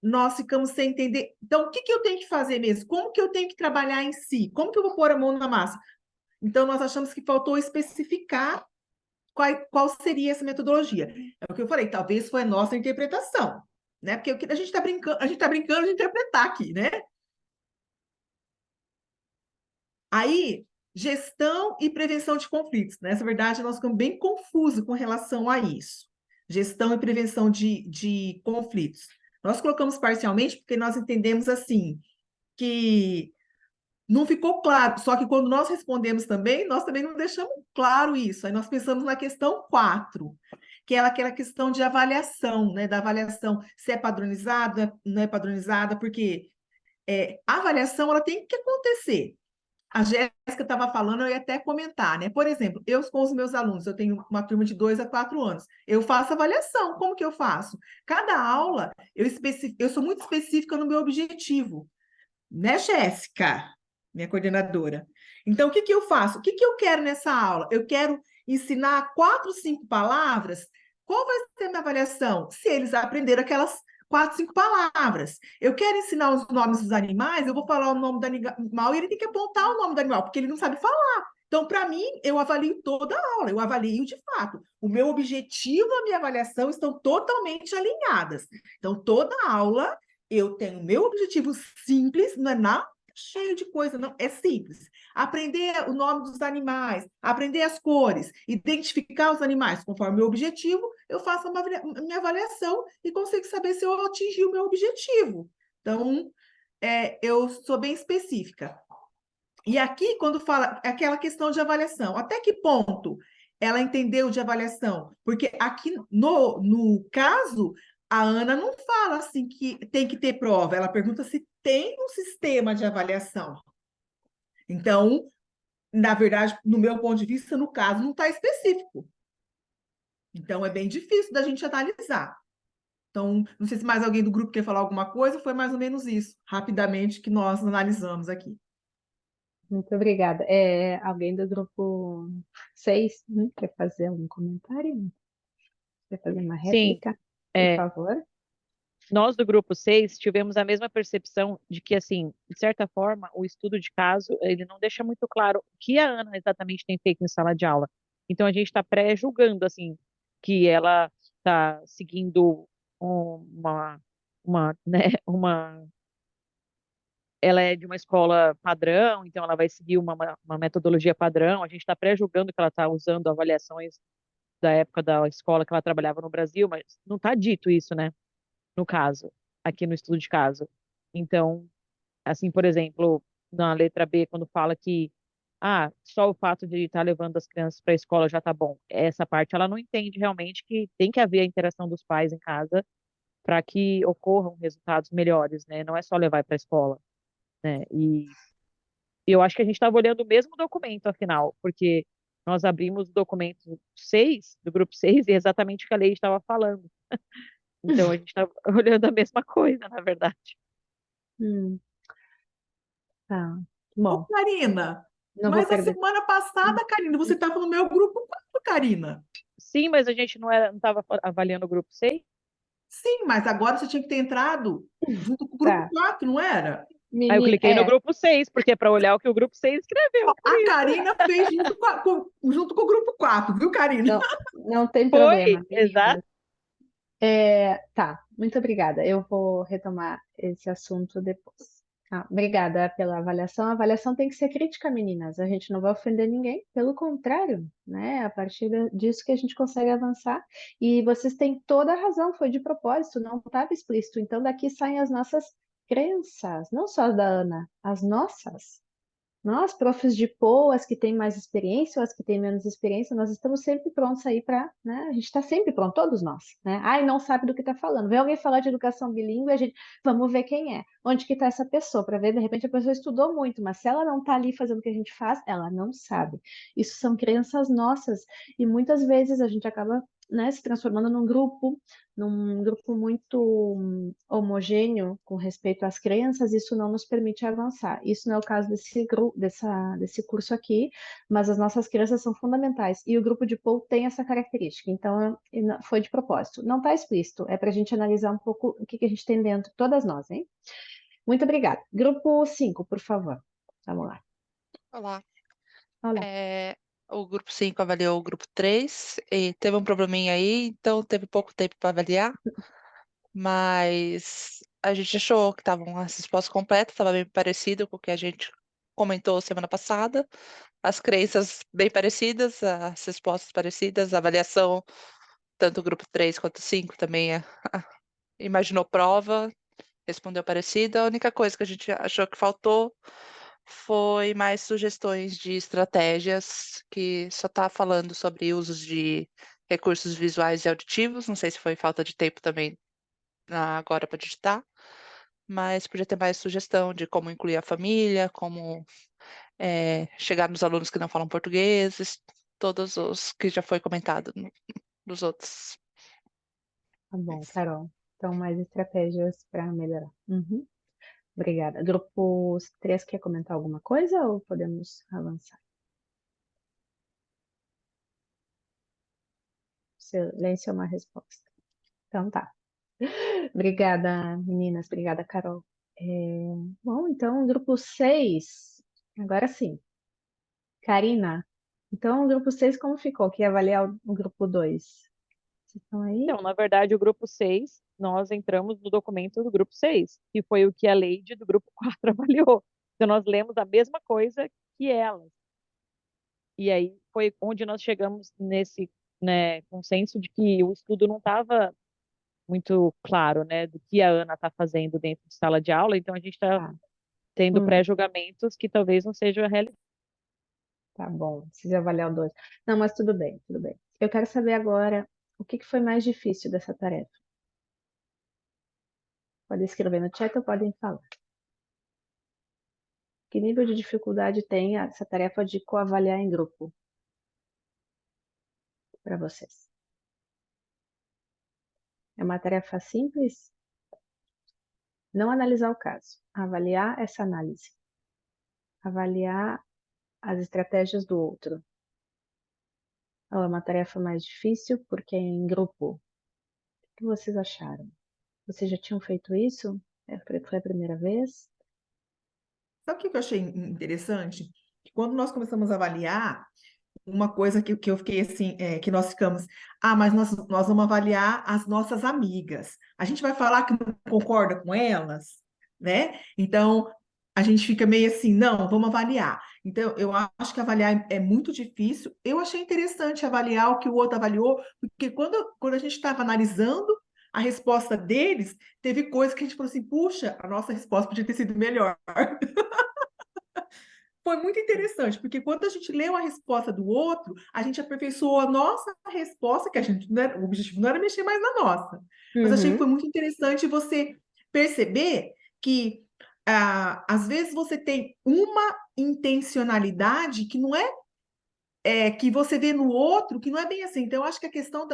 nós ficamos sem entender. Então, o que eu tenho que fazer mesmo? Como que eu tenho que trabalhar em si? Como que eu vou pôr a mão na massa? Então, nós achamos que faltou especificar qual seria essa metodologia. É o que eu falei, talvez foi a nossa interpretação, né? Porque a gente está brincando de interpretar aqui, né? Aí, gestão e prevenção de conflitos. Nessa verdade, nós ficamos bem confusos com relação a isso. gestão e prevenção de conflitos. Nós colocamos parcialmente porque nós entendemos assim, que não ficou claro, só que quando nós respondemos também, nós também não deixamos claro isso. Aí nós pensamos na questão 4, que é aquela questão de avaliação, né? Da avaliação, se é padronizada, não é padronizada, porque a avaliação ela tem que acontecer. A Jéssica estava falando, eu ia até comentar, né? Por exemplo, eu com os meus alunos, eu tenho uma turma de 2 a 4 anos, eu faço avaliação. Como que eu faço? Cada aula, eu sou muito específica no meu objetivo, né, Jéssica, minha coordenadora? Então, o que que eu faço? O que que eu quero nessa aula? Eu quero ensinar 4, 5 palavras. Qual vai ser a minha avaliação? Se eles aprenderam aquelas 4, 5 palavras. Eu quero ensinar os nomes dos animais, eu vou falar o nome do animal e ele tem que apontar o nome do animal, porque ele não sabe falar. Então, para mim, eu avalio toda a aula, eu avalio de fato. O meu objetivo e a minha avaliação estão totalmente alinhadas. Então, toda aula eu tenho meu objetivo simples, não é nada cheio de coisa, não, é simples. Aprender o nome dos animais, aprender as cores, identificar os animais conforme o meu objetivo, eu faço a minha avaliação e consigo saber se eu atingi o meu objetivo. Então, eu sou bem específica. E aqui, quando fala aquela questão de avaliação, até que ponto ela entendeu de avaliação? Porque aqui, no caso, a Ana não fala assim que tem que ter prova, ela pergunta se tem um sistema de avaliação. Então, na verdade, no meu ponto de vista, no caso, não está específico. Então, é bem difícil da gente analisar. Então, não sei se mais alguém do grupo quer falar alguma coisa, foi mais ou menos isso, rapidamente, que nós analisamos aqui. Muito obrigada. Alguém do grupo 6 quer fazer algum comentário? Quer fazer uma Sim, réplica, por é, favor? nós do grupo 6 tivemos a mesma percepção de que, assim, de certa forma, o estudo de caso, ele não deixa muito claro o que a Ana exatamente tem feito em sala de aula. Então, a gente está pré-julgando, assim, que ela está seguindo né, ela é de uma escola padrão, então ela vai seguir uma metodologia padrão. A gente está pré-julgando que ela está usando avaliações da época da escola que ela trabalhava no Brasil, mas não está dito isso, né? No caso, aqui no estudo de caso. Então, assim, por exemplo, na letra B, quando fala que só o fato de estar levando as crianças para a escola já está bom. Essa parte ela não entende realmente que tem que haver a interação dos pais em casa para que ocorram resultados melhores, né? Não é só levar para a escola, né? E eu acho que a gente estava olhando o mesmo documento, afinal, porque nós abrimos o documento 6, do grupo 6, e é exatamente o que a lei estava falando. Então, a gente estava olhando a mesma coisa, na verdade. Tá, Ô, bom, Karina, não vou mas a perder. semana passada, Karina, você estava no meu grupo 4, Karina. Sim, mas a gente não estava avaliando o grupo 6? Sim, mas agora você tinha que ter entrado junto com o grupo Tá. 4, não era? Aí eu cliquei no grupo 6, porque é para olhar o que o grupo 6 escreveu. A Karina fez junto com o grupo 4, viu, Karina? Não tem Foi, problema, exato. meninas. Tá, muito obrigada. Eu vou retomar esse assunto depois. Obrigada pela avaliação. A avaliação tem que ser crítica, meninas. A gente não vai ofender ninguém, pelo contrário, né? A partir disso que a gente consegue avançar. E vocês têm toda a razão, foi de propósito, não estava explícito. Então, daqui saem as nossas crenças, não só as da Ana, as nossas. Nós, profs de POA, as que têm mais experiência ou as que têm menos experiência, nós estamos sempre prontos aí para, né? A gente está sempre pronto, todos nós, né? Ai, não sabe do que está falando. Vem alguém falar de educação bilíngue, a gente, vamos ver quem é. Onde que está essa pessoa? Para ver, de repente, a pessoa estudou muito, mas se ela não está ali fazendo o que a gente faz, ela não sabe. Isso são crenças nossas. E muitas vezes a gente acaba, né, se transformando num grupo muito homogêneo com respeito às crenças, isso não nos permite avançar. Isso não é o caso desse curso aqui, mas as nossas crenças são fundamentais. E o grupo de Paul tem essa característica, então foi de propósito. Não está explícito, é para a gente analisar um pouco o que a gente tem dentro, todas nós, hein? Muito obrigada. Grupo 5, por favor. Vamos lá. Olá. Olá. O grupo 5 avaliou o grupo 3 e teve um probleminha aí, então teve pouco tempo para avaliar, mas a gente achou que estavam as respostas completas, estava bem parecido com o que a gente comentou semana passada, as crenças bem parecidas, as respostas parecidas, a avaliação tanto o grupo 3 quanto 5 também imaginou prova, respondeu parecida. A única coisa que a gente achou que faltou foi mais sugestões de estratégias, que só está falando sobre usos de recursos visuais e auditivos. Não sei se foi falta de tempo também agora para digitar, mas podia ter mais sugestão de como incluir a família, como chegar nos alunos que não falam português, todos os que já foi comentado nos outros. Tá bom, Carol. Então, mais estratégias para melhorar. Uhum. Obrigada. Grupo 3 quer comentar alguma coisa ou podemos avançar? Silêncio é uma resposta. Então tá. Obrigada, meninas. Obrigada, Carol. Bom, então, grupo 6. Agora sim. Karina. Então, o grupo 6 como ficou? Que ia avaliar o grupo 2? Vocês estão aí? Então, na verdade, o grupo 6, nós entramos no documento do grupo 6, que foi o que a Leide do grupo 4 avaliou. Então, nós lemos a mesma coisa que elas. E aí foi onde nós chegamos nesse, né, consenso de que o estudo não estava muito claro, né, do que a Ana está fazendo dentro de sala de aula. Então, a gente está Tá. tendo pré-julgamentos que talvez não sejam a realidade. Tá bom, precisa avaliar o 2. Não, mas tudo bem, tudo bem. Eu quero saber agora o que foi mais difícil dessa tarefa. Podem escrever no chat ou podem falar. Que nível de dificuldade tem essa tarefa de coavaliar em grupo para vocês? É uma tarefa simples? Não analisar o caso, avaliar essa análise. Avaliar as estratégias do outro. Ou é uma tarefa mais difícil porque é em grupo? O que vocês acharam? Vocês já tinham feito isso? Foi a primeira vez? Sabe o que eu achei interessante? Que quando nós começamos a avaliar, uma coisa que eu fiquei assim, que nós ficamos, mas nós vamos avaliar as nossas amigas. A gente vai falar que não concorda com elas, né? Então, a gente fica meio assim, não, vamos avaliar. Então, eu acho que avaliar é muito difícil. Eu achei interessante avaliar o que o outro avaliou, porque quando a gente estava analisando a resposta deles, teve coisas que a gente falou assim, puxa, a nossa resposta podia ter sido melhor. Foi muito interessante, porque quando a gente leu a resposta do outro, a gente aperfeiçoou a nossa resposta, que o objetivo não era mexer mais na nossa. Mas achei que foi muito interessante você perceber que, às vezes, você tem uma intencionalidade que não que você vê no outro, que não é bem assim. Então, eu acho que a questão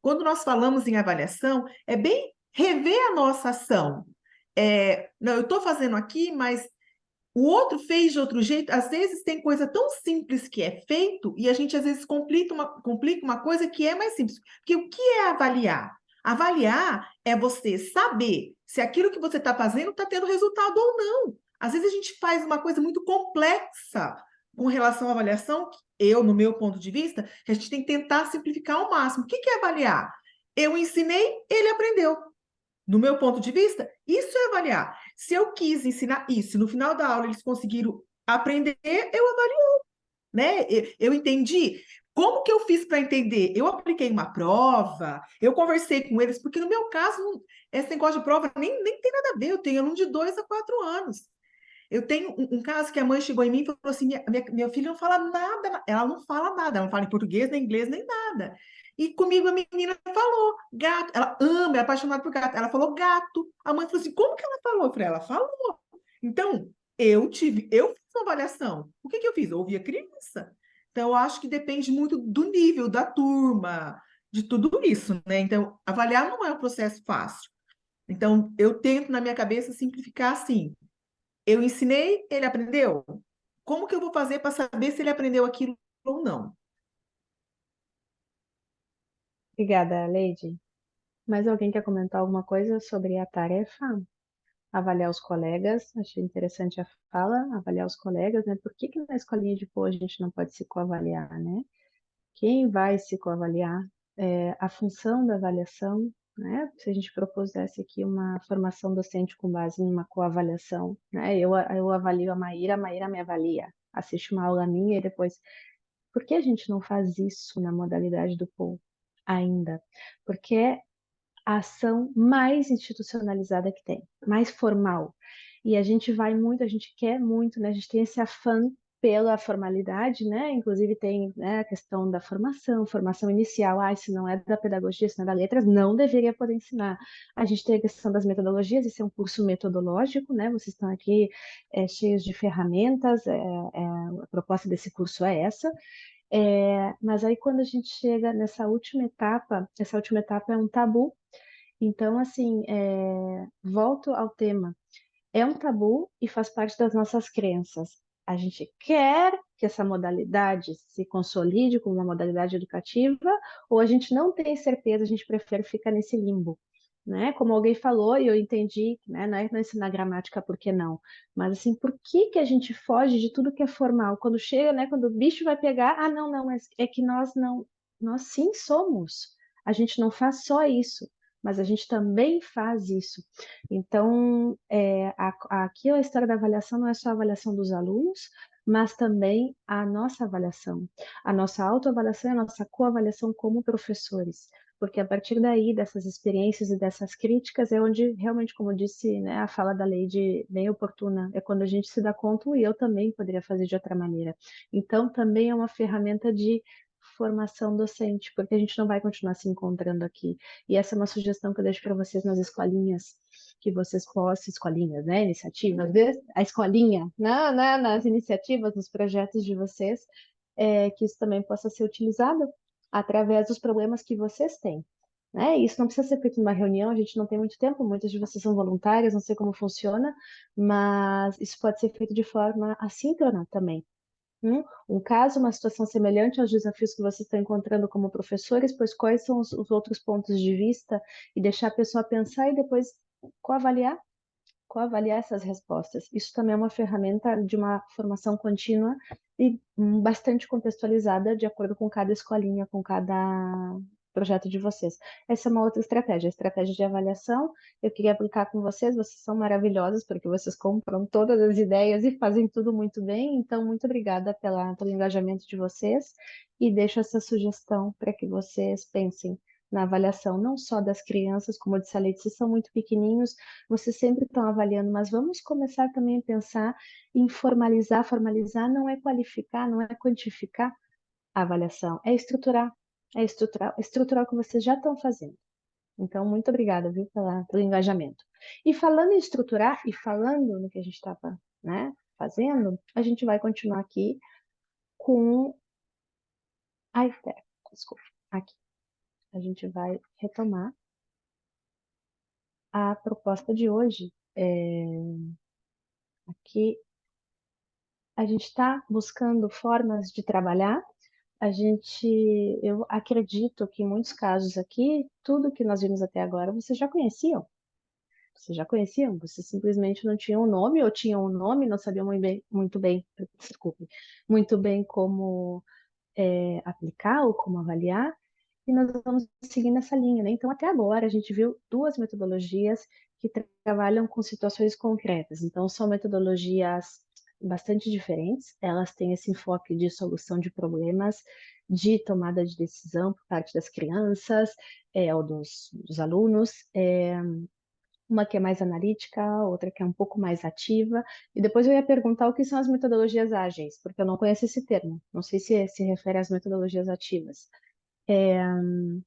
quando nós falamos em avaliação, é bem rever a nossa ação. Não, eu estou fazendo aqui, mas o outro fez de outro jeito. Às vezes tem coisa tão simples que é feito e a gente às vezes complica uma coisa que é mais simples. Porque o que é avaliar? Avaliar é você saber se aquilo que você está fazendo está tendo resultado ou não. Às vezes a gente faz uma coisa muito complexa com relação à avaliação, no meu ponto de vista, que a gente tem que tentar simplificar ao máximo. O que é avaliar? Eu ensinei, ele aprendeu. No meu ponto de vista, isso é avaliar. Se eu quis ensinar isso, no final da aula eles conseguiram aprender, eu avalio, né? Eu entendi. Como que eu fiz para entender? Eu apliquei uma prova, eu conversei com eles, porque no meu caso, esse negócio de prova nem tem nada a ver. Eu tenho aluno de 2 a 4 anos. Eu tenho um caso que a mãe chegou em mim e falou assim: minha filha não fala nada, ela não fala nada, ela não fala em português, nem inglês, nem nada. E comigo a menina falou gato, ela ama, é apaixonada por gato. Ela falou gato. A mãe falou assim: como que ela falou? Eu falei: ela falou. Então, eu fiz uma avaliação. O que eu fiz? Eu ouvi a criança. Então, eu acho que depende muito do nível da turma, de tudo isso, né? Então, avaliar não é um processo fácil. Então, eu tento, na minha cabeça, simplificar assim. Eu ensinei, ele aprendeu. Como que eu vou fazer para saber se ele aprendeu aquilo ou não? Obrigada, Leide. Mais alguém quer comentar alguma coisa sobre a tarefa? Avaliar os colegas, achei interessante a fala, avaliar os colegas, né? Por que na escolinha de pô a gente não pode se coavaliar, né? Quem vai se coavaliar? A função da avaliação, né? Se a gente propusesse aqui uma formação docente com base numa coavaliação, né? Eu avalio a Maíra me avalia, assiste uma aula minha e depois... Por que a gente não faz isso na modalidade do POU? ainda, porque é a ação mais institucionalizada que tem, mais formal. E a gente vai muito, a gente quer muito, né? A gente tem esse afã pela formalidade, né? Inclusive tem, né, a questão da formação inicial. Se não é da pedagogia, se não é da letras, não deveria poder ensinar. A gente tem a questão das metodologias, esse é um curso metodológico, né? Vocês estão aqui cheios de ferramentas, a proposta desse curso é essa. Mas aí quando a gente chega nessa última etapa, essa última etapa é um tabu. Então, assim, volto ao tema. É um tabu e faz parte das nossas crenças. A gente quer que essa modalidade se consolide como uma modalidade educativa, ou a gente não tem certeza, a gente prefere ficar nesse limbo, né? Como alguém falou, e eu entendi, né? Não é ensinar gramática, por que não? Mas assim, por que que a gente foge de tudo que é formal? Quando chega, né? Quando o bicho vai pegar, não, mas é que nós não, nós sim somos. A gente não faz só isso, mas a gente também faz isso. Então, aqui a história da avaliação não é só a avaliação dos alunos, mas também a nossa avaliação, a nossa autoavaliação e a nossa coavaliação como professores. Porque a partir daí, dessas experiências e dessas críticas, é onde realmente, como disse, né, a fala da Leide bem oportuna, é quando a gente se dá conta, e eu também poderia fazer de outra maneira. Então, também é uma ferramenta de formação docente, porque a gente não vai continuar se encontrando aqui. E essa é uma sugestão que eu deixo para vocês nas escolinhas, que vocês possam, escolinhas, né, iniciativas, a escolinha, nas iniciativas, nos projetos de vocês, que isso também possa ser utilizado através dos problemas que vocês têm. Né? Isso não precisa ser feito numa reunião, a gente não tem muito tempo, muitas de vocês são voluntárias, não sei como funciona, mas isso pode ser feito de forma assíncrona também. Um caso, uma situação semelhante aos desafios que vocês estão encontrando como professores, pois quais são os outros pontos de vista, e deixar a pessoa pensar e depois coavaliar essas respostas. Isso também é uma ferramenta de uma formação contínua e bastante contextualizada de acordo com cada escolinha, com cada projeto de vocês. Essa é uma outra estratégia, a estratégia de avaliação. Eu queria aplicar com vocês são maravilhosos, porque vocês compram todas as ideias e fazem tudo muito bem. Então, muito obrigada pelo engajamento de vocês, e deixo essa sugestão para que vocês pensem na avaliação, não só das crianças, como eu disse a Leite, vocês são muito pequenininhos, vocês sempre estão avaliando, mas vamos começar também a pensar em formalizar. Formalizar não é qualificar, não é quantificar a avaliação, é estruturar o que vocês já estão fazendo. Então, muito obrigada, viu, pelo engajamento. E falando em estruturar, e falando no que a gente estava, né, fazendo, a gente vai continuar aqui com... desculpa, aqui. A gente vai retomar a proposta de hoje. Aqui a gente está buscando formas de trabalhar. Eu acredito que em muitos casos aqui, tudo que nós vimos até agora, vocês já conheciam. Vocês simplesmente não tinham um nome, ou tinham um nome, não sabiam muito bem como aplicar ou como avaliar, e nós vamos seguir nessa linha, né? Então, até agora, a gente viu duas metodologias que trabalham com situações concretas. Então, são metodologias bastante diferentes, elas têm esse enfoque de solução de problemas, de tomada de decisão por parte das crianças, ou dos alunos, uma que é mais analítica, outra que é um pouco mais ativa, e depois eu ia perguntar o que são as metodologias ágeis, porque eu não conheço esse termo, não sei se refere às metodologias ativas.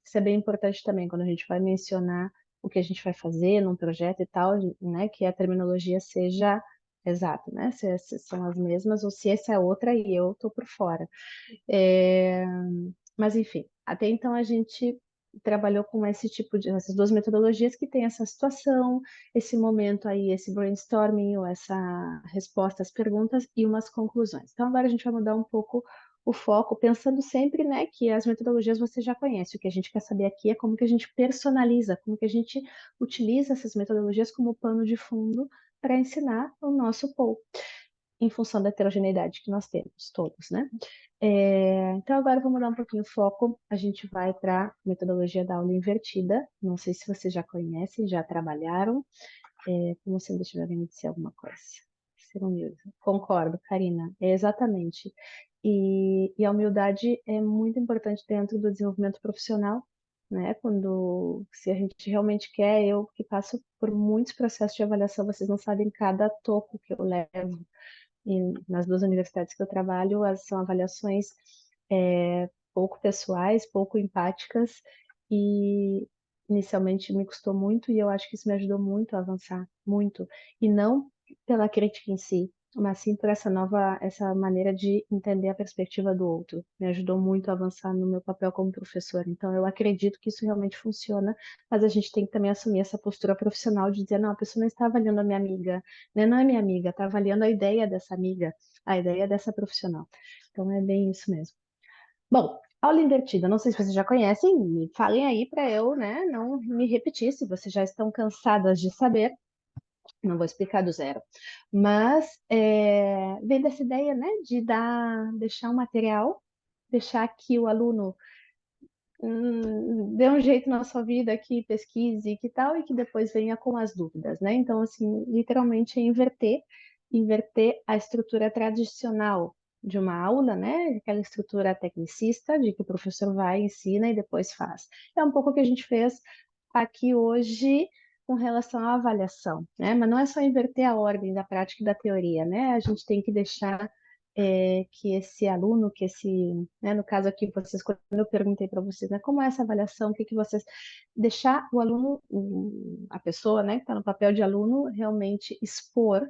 Isso é bem importante também, quando a gente vai mencionar o que a gente vai fazer num projeto e tal, né, que a terminologia seja exata, né, se são as mesmas, ou se essa é outra e eu estou por fora. Mas, enfim, até então a gente trabalhou com essas duas metodologias que tem essa situação, esse momento aí, esse brainstorming, ou essa resposta às perguntas e umas conclusões. Então, agora a gente vai mudar um pouco o foco, pensando sempre, né, que as metodologias você já conhece. O que a gente quer saber aqui é como que a gente personaliza, como que a gente utiliza essas metodologias como pano de fundo para ensinar o nosso povo, em função da heterogeneidade que nós temos, todos, né? Então, agora eu vou mudar um pouquinho o foco. A gente vai para a metodologia da aula invertida. Não sei se vocês já conhecem, já trabalharam. Como se deixa eu me dizer alguma coisa. Ser humilde. Concordo, Karina. Exatamente. E a humildade é muito importante dentro do desenvolvimento profissional, né? Se a gente realmente quer, eu que passo por muitos processos de avaliação, vocês não sabem cada toco que eu levo. E nas duas universidades que eu trabalho, são avaliações pouco pessoais, pouco empáticas, e inicialmente me custou muito, e eu acho que isso me ajudou muito a avançar, muito. E não pela crítica em si, mas sim por essa maneira de entender a perspectiva do outro. Me ajudou muito a avançar no meu papel como professora. Então, eu acredito que isso realmente funciona, mas a gente tem que também assumir essa postura profissional de dizer, não, a pessoa não está avaliando a minha amiga, né? Não é minha amiga, está avaliando a ideia dessa amiga, a ideia dessa profissional. Então, é bem isso mesmo. Bom, aula invertida, não sei se vocês já conhecem, me falem aí para eu, né, não me repetir, se vocês já estão cansadas de saber, não vou explicar do zero. Mas vem dessa ideia, né, de deixar um material, deixar que o aluno dê um jeito na sua vida, que pesquise, que tal, e que depois venha com as dúvidas, né? Então, assim, literalmente é inverter a estrutura tradicional de uma aula, né? Aquela estrutura tecnicista, de que o professor vai, ensina e depois faz. É um pouco o que a gente fez aqui hoje com relação à avaliação, né? Mas não é só inverter a ordem da prática e da teoria, né? A gente tem que deixar que esse aluno, né, no caso aqui, vocês, quando eu perguntei para vocês, né, como é essa avaliação, o que que vocês, deixar o aluno, a pessoa, né, que está no papel de aluno, realmente expor,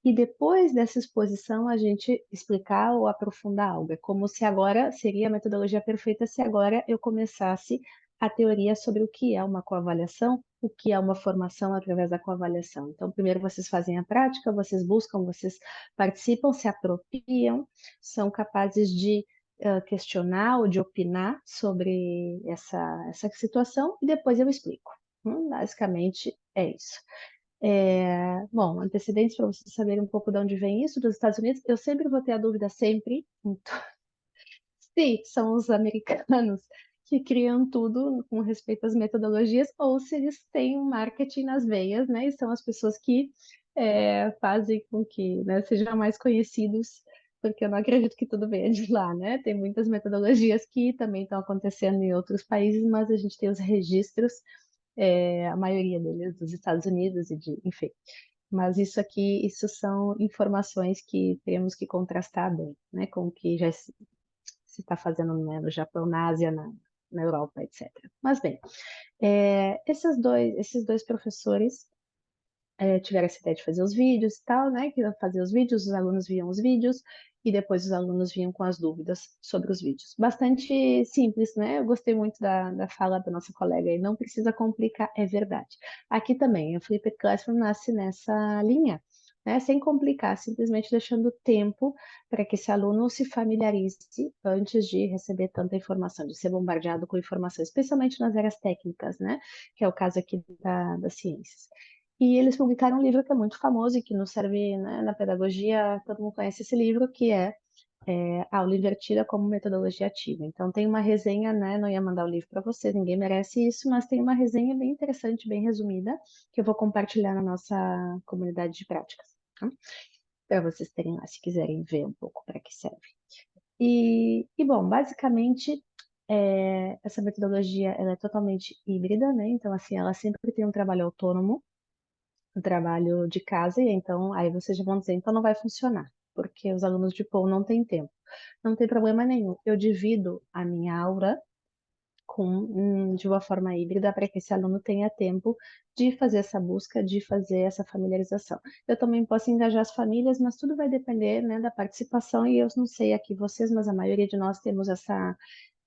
e depois dessa exposição a gente explicar ou aprofundar algo. É como se agora seria a metodologia perfeita se agora eu começasse a teoria sobre o que é uma coavaliação, o que é uma formação através da coavaliação. Então, primeiro vocês fazem a prática, vocês buscam, vocês participam, se apropriam, são capazes de questionar ou de opinar sobre essa situação e depois eu explico. Basicamente é isso. Bom, antecedentes para vocês saberem um pouco de onde vem isso, dos Estados Unidos, eu sempre vou ter a dúvida, sempre, então, se são os americanos que criam tudo com respeito às metodologias, ou se eles têm um marketing nas veias, né? E são as pessoas que fazem com que, né, sejam mais conhecidos, porque eu não acredito que tudo venha de lá, né? Tem muitas metodologias que também estão acontecendo em outros países, mas a gente tem os registros, a maioria deles dos Estados Unidos enfim. Mas isso são informações que temos que contrastar bem, né, com o que já se está fazendo, né, no Japão, na Ásia, na Europa, etc. Mas bem, esses dois professores tiveram essa ideia de fazer os vídeos e tal, né? Que iam fazer os vídeos, os alunos viam os vídeos e depois os alunos vinham com as dúvidas sobre os vídeos. Bastante simples, né? Eu gostei muito da fala da nossa colega aí, não precisa complicar, é verdade. Aqui também, o Flipped Classroom nasce nessa linha, né? Sem complicar, simplesmente deixando tempo para que esse aluno se familiarize antes de receber tanta informação, de ser bombardeado com informação, especialmente nas áreas técnicas, né? Que é o caso aqui das ciências. E eles publicaram um livro que é muito famoso e que nos serve, né, na pedagogia, todo mundo conhece esse livro, que é Aula Invertida como Metodologia Ativa. Então tem uma resenha, né, não ia mandar o livro para você, ninguém merece isso, mas tem uma resenha bem interessante, bem resumida, que eu vou compartilhar na nossa comunidade de práticas, tá? Para vocês terem lá, se quiserem ver um pouco para que serve. Bom, basicamente, essa metodologia ela é totalmente híbrida, né? Então, assim, ela sempre tem um trabalho autônomo, um trabalho de casa, e então aí vocês já vão dizer, então não vai funcionar, porque os alunos de Paul não têm tempo. Não tem problema nenhum. Eu divido a minha aula de uma forma híbrida para que esse aluno tenha tempo de fazer essa busca, de fazer essa familiarização. Eu também posso engajar as famílias, mas tudo vai depender, né, da participação, e eu não sei aqui vocês, mas a maioria de nós temos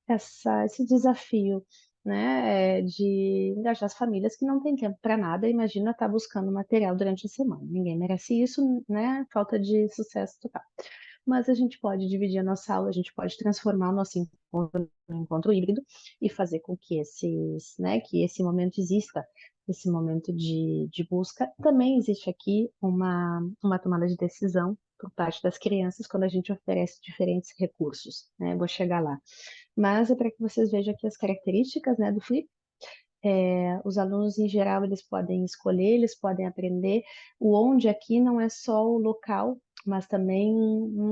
esse desafio, né, de engajar as famílias que não têm tempo para nada. Imagina estar buscando material durante a semana. Ninguém merece isso, né? Falta de sucesso total. Mas a gente pode dividir a nossa aula, a gente pode transformar o nosso encontro num encontro híbrido e fazer com que que esse momento exista, esse momento de busca. Também existe aqui uma tomada de decisão por parte das crianças quando a gente oferece diferentes recursos, né? Eu vou chegar lá. Mas é para que vocês vejam aqui as características, né, do Flip. Os alunos, em geral, eles podem escolher, eles podem aprender. O onde aqui não é só o local, mas também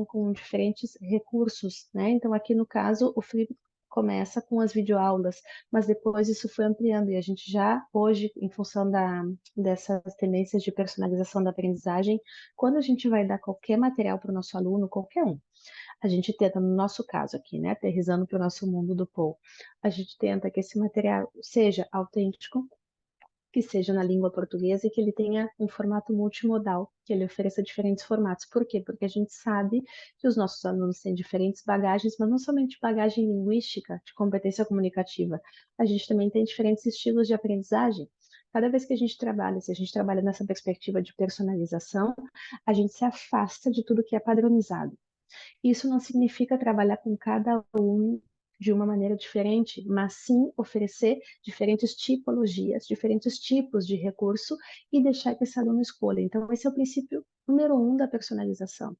com diferentes recursos, né? Então, aqui no caso, o Flip começa com as videoaulas, mas depois isso foi ampliando e a gente já hoje, em função dessas tendências de personalização da aprendizagem, quando a gente vai dar qualquer material para o nosso aluno, qualquer um, a gente tenta, no nosso caso aqui, né, aterrissando para o nosso mundo do Paul, a gente tenta que esse material seja autêntico, que seja na língua portuguesa e que ele tenha um formato multimodal, que ele ofereça diferentes formatos. Por quê? Porque a gente sabe que os nossos alunos têm diferentes bagagens, mas não somente bagagem linguística, de competência comunicativa, a gente também tem diferentes estilos de aprendizagem. Cada vez que a gente trabalha, se a gente trabalha nessa perspectiva de personalização, a gente se afasta de tudo que é padronizado. Isso não significa trabalhar com cada um de uma maneira diferente, mas sim oferecer diferentes tipologias, diferentes tipos de recurso e deixar que esse aluno escolha. Então, esse é o princípio número 1 da personalização.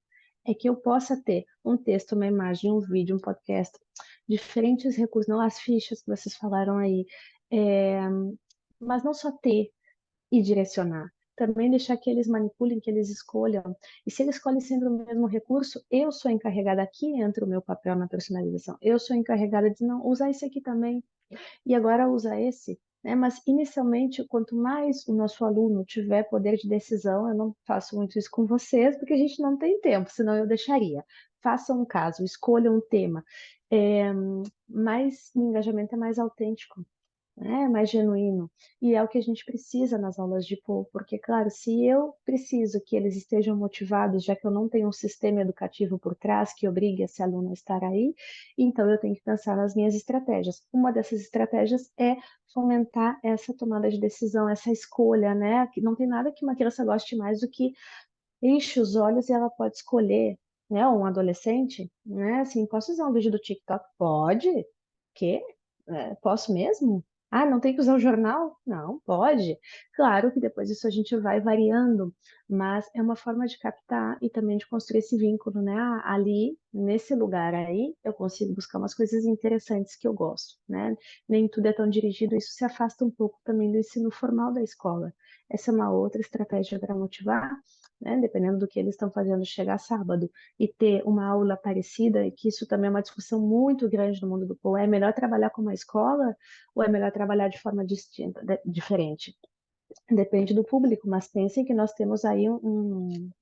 É que eu possa ter um texto, uma imagem, um vídeo, um podcast, diferentes recursos, não as fichas que vocês falaram aí, mas não só ter e direcionar. Também deixar que eles manipulem, que eles escolham. E se eles escolhem sempre o mesmo recurso, eu sou encarregada, aqui entra o meu papel na personalização. Eu sou encarregada de não usar esse aqui também. E agora usa esse. Né? Mas, inicialmente, quanto mais o nosso aluno tiver poder de decisão, eu não faço muito isso com vocês, porque a gente não tem tempo, senão eu deixaria. Faça um caso, escolha um tema. Mais o engajamento é mais autêntico, né? Mais genuíno. E é o que a gente precisa nas aulas de Paul, porque, claro, se eu preciso que eles estejam motivados, já que eu não tenho um sistema educativo por trás que obrigue esse aluno a estar aí, então eu tenho que pensar nas minhas estratégias. Uma dessas estratégias é fomentar essa tomada de decisão, essa escolha, né? Que não tem nada que uma criança goste mais do que enche os olhos e ela pode escolher, né? Ou um adolescente, né? Assim, posso usar um vídeo do TikTok? Pode? Quê? Posso mesmo? Ah, não tem que usar o jornal? Não, pode. Claro que depois isso a gente vai variando, mas é uma forma de captar e também de construir esse vínculo, né? Ah, ali, nesse lugar aí, eu consigo buscar umas coisas interessantes que eu gosto, né? Nem tudo é tão dirigido, isso se afasta um pouco também do ensino formal da escola. Essa é uma outra estratégia para motivar, né? Dependendo do que eles estão fazendo, chegar sábado e ter uma aula parecida, e que isso também é uma discussão muito grande no mundo do Paul. É melhor trabalhar com uma escola ou é melhor trabalhar de forma distinta, diferente? Depende do público, mas pensem que nós temos aí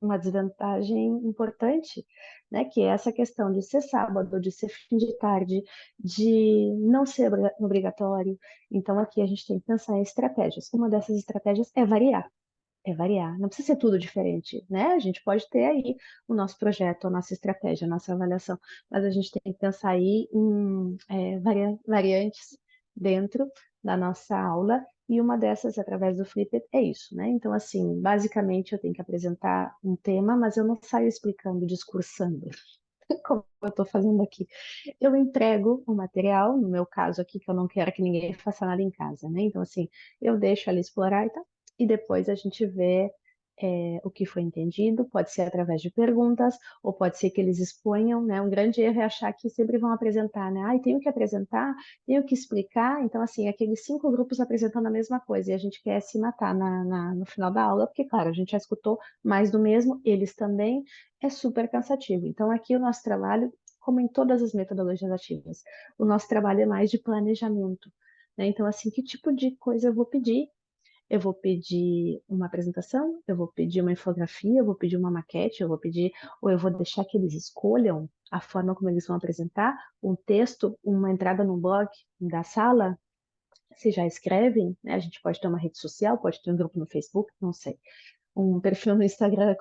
uma desvantagem importante, né? Que é essa questão de ser sábado, de ser fim de tarde, de não ser obrigatório. Então, aqui a gente tem que pensar em estratégias. Uma dessas estratégias é variar. É variar, não precisa ser tudo diferente, né? A gente pode ter aí o nosso projeto, a nossa estratégia, a nossa avaliação, mas a gente tem que pensar aí em variantes dentro da nossa aula, e uma dessas, através do Flipped, é isso, né? Então, assim, basicamente eu tenho que apresentar um tema, mas eu não saio explicando, discursando, como eu estou fazendo aqui. Eu entrego o material, no meu caso aqui, que eu não quero que ninguém faça nada em casa, né? Então, assim, eu deixo ela explorar e tal, e depois a gente vê o que foi entendido, pode ser através de perguntas, ou pode ser que eles exponham, né? Um grande erro é achar que sempre vão apresentar, né? Ai, tenho que apresentar, tenho que explicar. Então, assim, aqueles 5 grupos apresentando a mesma coisa, e a gente quer se matar no final da aula, porque, claro, a gente já escutou mais do mesmo, eles também, é super cansativo. Então, aqui o nosso trabalho, como em todas as metodologias ativas, o nosso trabalho é mais de planejamento, né? Então, assim, que tipo de coisa eu vou pedir? Eu vou pedir uma apresentação, eu vou pedir uma infografia, eu vou pedir uma maquete, eu vou pedir, ou eu vou deixar que eles escolham a forma como eles vão apresentar, um texto, uma entrada no blog da sala, se já escrevem, né? A gente pode ter uma rede social, pode ter um grupo no Facebook, não sei, um perfil no Instagram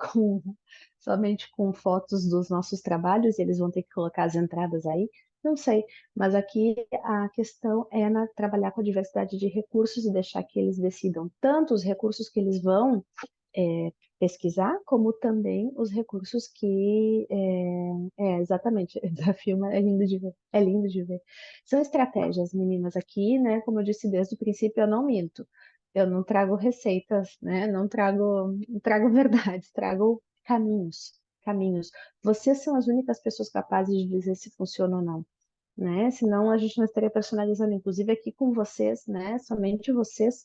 somente com fotos dos nossos trabalhos, e eles vão ter que colocar as entradas aí. Não sei, mas aqui a questão é trabalhar com a diversidade de recursos e deixar que eles decidam tanto os recursos que eles vão pesquisar, como também os recursos que exatamente, o desafio é lindo de ver, é lindo de ver. São estratégias, meninas, aqui, né? Como eu disse desde o princípio, eu não minto. Eu não trago receitas, né? Não trago verdades, trago caminhos, caminhos. Vocês são as únicas pessoas capazes de dizer se funciona ou não, né? Senão a gente não estaria personalizando. Inclusive aqui com vocês, né? Somente vocês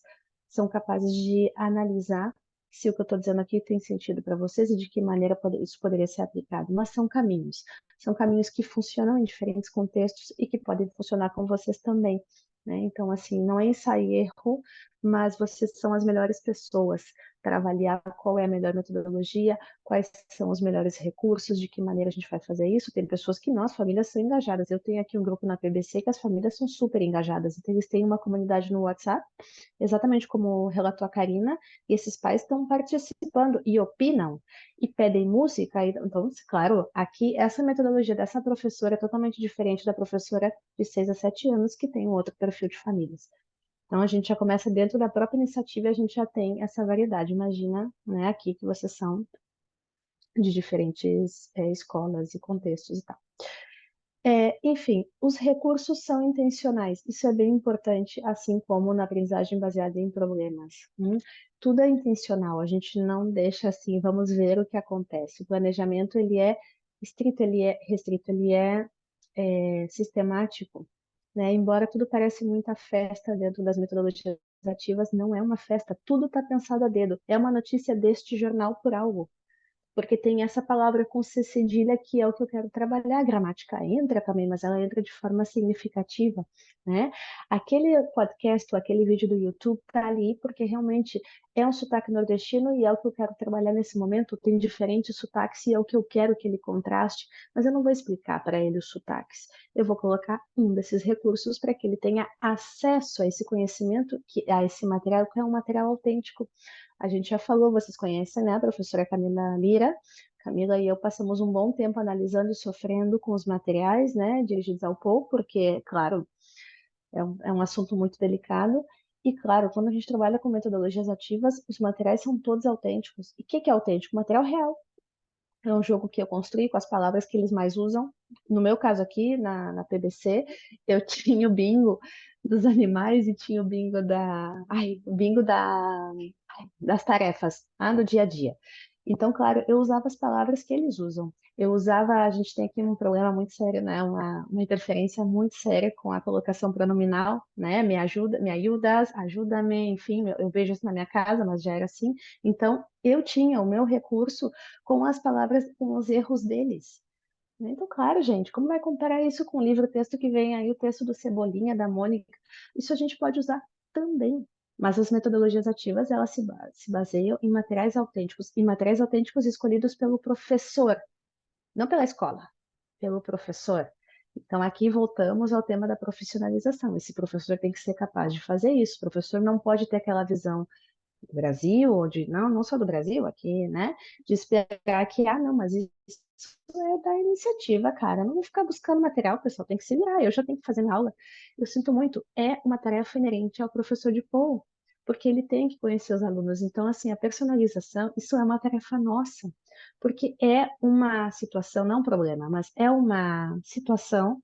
são capazes de analisar se o que eu estou dizendo aqui tem sentido para vocês e de que maneira isso poderia ser aplicado, mas são caminhos. São caminhos que funcionam em diferentes contextos e que podem funcionar com vocês também, né? Então, assim, não é ensaio e erro, mas vocês são as melhores pessoas para avaliar qual é a melhor metodologia, quais são os melhores recursos, de que maneira a gente vai fazer isso. Tem pessoas que não, as famílias são engajadas. Eu tenho aqui um grupo na PBC que as famílias são super engajadas. Então, eles têm uma comunidade no WhatsApp, exatamente como relatou a Karina, e esses pais estão participando e opinam e pedem música. Então, claro, aqui essa metodologia dessa professora é totalmente diferente da professora de 6 a 7 anos, que tem um outro perfil de famílias. Então, a gente já começa dentro da própria iniciativa e a gente já tem essa variedade. Imagina, né, aqui que vocês são de diferentes escolas e contextos e tal. Enfim, os recursos são intencionais. Isso é bem importante, assim como na aprendizagem baseada em problemas. Tudo é intencional. A gente não deixa assim, vamos ver o que acontece. O planejamento, ele é estrito, ele é restrito, ele é sistemático, né? Embora tudo pareça muita festa dentro das metodologias ativas, não é uma festa. Tudo está pensado a dedo. É uma notícia deste jornal por algo. Porque tem essa palavra com C cedilha que é o que eu quero trabalhar. A gramática entra também, mas ela entra de forma significativa, né? Aquele podcast ou aquele vídeo do YouTube tá ali porque realmente é um sotaque nordestino e é o que eu quero trabalhar nesse momento. Tem diferentes sotaques e é o que eu quero que ele contraste, mas eu não vou explicar para ele os sotaques. Eu vou colocar um desses recursos para que ele tenha acesso a esse conhecimento, a esse material, que é um material autêntico. A gente já falou, vocês conhecem, né, a professora Camila Lira. Camila e eu passamos um bom tempo analisando e sofrendo com os materiais, né, dirigidos ao povo, porque, claro, é um assunto muito delicado. E, claro, quando a gente trabalha com metodologias ativas, os materiais são todos autênticos. E o que é autêntico? Material real. É um jogo que eu construí com as palavras que eles mais usam. No meu caso aqui, na PBC, eu tinha o bingo dos animais e tinha o bingo das tarefas, do dia a dia. Então, claro, eu usava as palavras que eles usam. A gente tem aqui um problema muito sério, né? Uma interferência muito séria com a colocação pronominal, né? Me ajuda, me ajudas, ajuda-me, enfim, eu vejo isso na minha casa, mas já era assim. Então, eu tinha o meu recurso com as palavras, com os erros deles. Então, claro, gente, como vai comparar isso com o livro-texto que vem aí, o texto do Cebolinha, da Mônica? Isso a gente pode usar também. Mas as metodologias ativas, elas se baseiam em materiais autênticos, e materiais autênticos escolhidos pelo professor, não pela escola, pelo professor. Então, aqui voltamos ao tema da profissionalização. Esse professor tem que ser capaz de fazer isso. O professor não pode ter aquela visão do Brasil, ou não só do Brasil, aqui, né? De esperar que, não, mas isso é da iniciativa, cara. Eu não vou ficar buscando material, o pessoal tem que se virar, eu já tenho que fazer minha aula. Eu sinto muito, é uma tarefa inerente ao professor de Paul, porque ele tem que conhecer os alunos. Então, assim, a personalização, isso é uma tarefa nossa, porque é uma situação, não um problema, mas é uma situação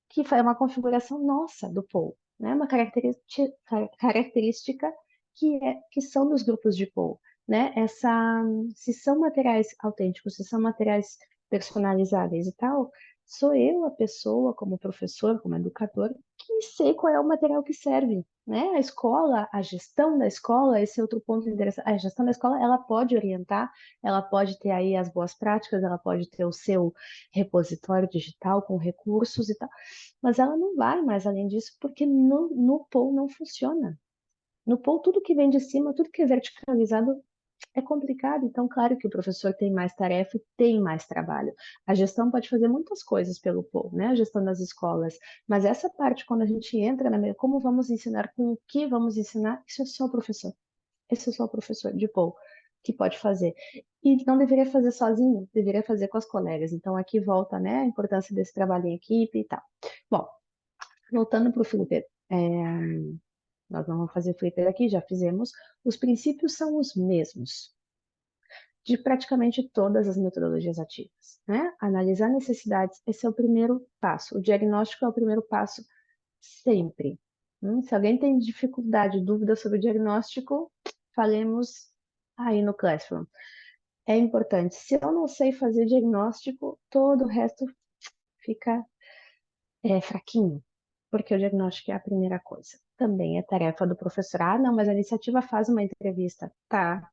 que é uma configuração nossa do Paul, né? Uma característica que são dos grupos de Paul, né? Se são materiais autênticos, se são materiais personalizáveis e tal, sou eu a pessoa, como professor, como educador, que sei qual é o material que serve, né? A escola, a gestão da escola, esse é outro ponto interessante. A gestão da escola, ela pode orientar, ela pode ter aí as boas práticas, ela pode ter o seu repositório digital com recursos e tal, mas ela não vai mais além disso, porque no Paul não funciona. No Paul, tudo que vem de cima, tudo que é verticalizado é complicado. Então, claro que o professor tem mais tarefa e tem mais trabalho. A gestão pode fazer muitas coisas pelo Paul, né? A gestão das escolas. Mas essa parte, quando a gente entra como vamos ensinar, com o que vamos ensinar, isso é só o professor. Esse é só o professor de Paul que pode fazer. E não deveria fazer sozinho, deveria fazer com as colegas. Então, aqui volta, né, a importância desse trabalho em equipe e tal. Bom, voltando para o Flipper, nós não vamos fazer Flipper aqui, já fizemos. Os princípios são os mesmos de praticamente todas as metodologias ativas, né? Analisar necessidades, esse é o primeiro passo. O diagnóstico é o primeiro passo sempre. Se alguém tem dificuldade, dúvida sobre o diagnóstico, falemos aí no Classroom. É importante. Se eu não sei fazer diagnóstico, todo o resto fica fraquinho, porque o diagnóstico é a primeira coisa. Também é tarefa do professor. Não, mas a iniciativa faz uma entrevista. Tá.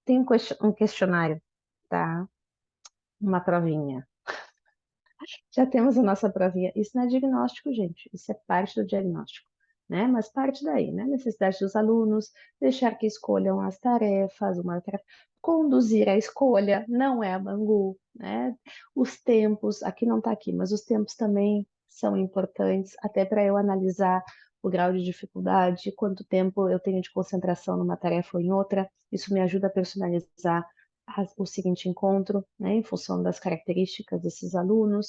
Tem um questionário, tá? Uma provinha. Já temos a nossa provinha. Isso não é diagnóstico, gente. Isso é parte do diagnóstico, né? Mas parte daí, né? Necessidade dos alunos, deixar que escolham as tarefas, uma tarefa, conduzir a escolha, não é a Bangu, né? Os tempos, aqui não está aqui, mas os tempos também são importantes, até para eu analisar o grau de dificuldade, quanto tempo eu tenho de concentração numa tarefa ou em outra. Isso me ajuda a personalizar o seguinte encontro, né, em função das características desses alunos,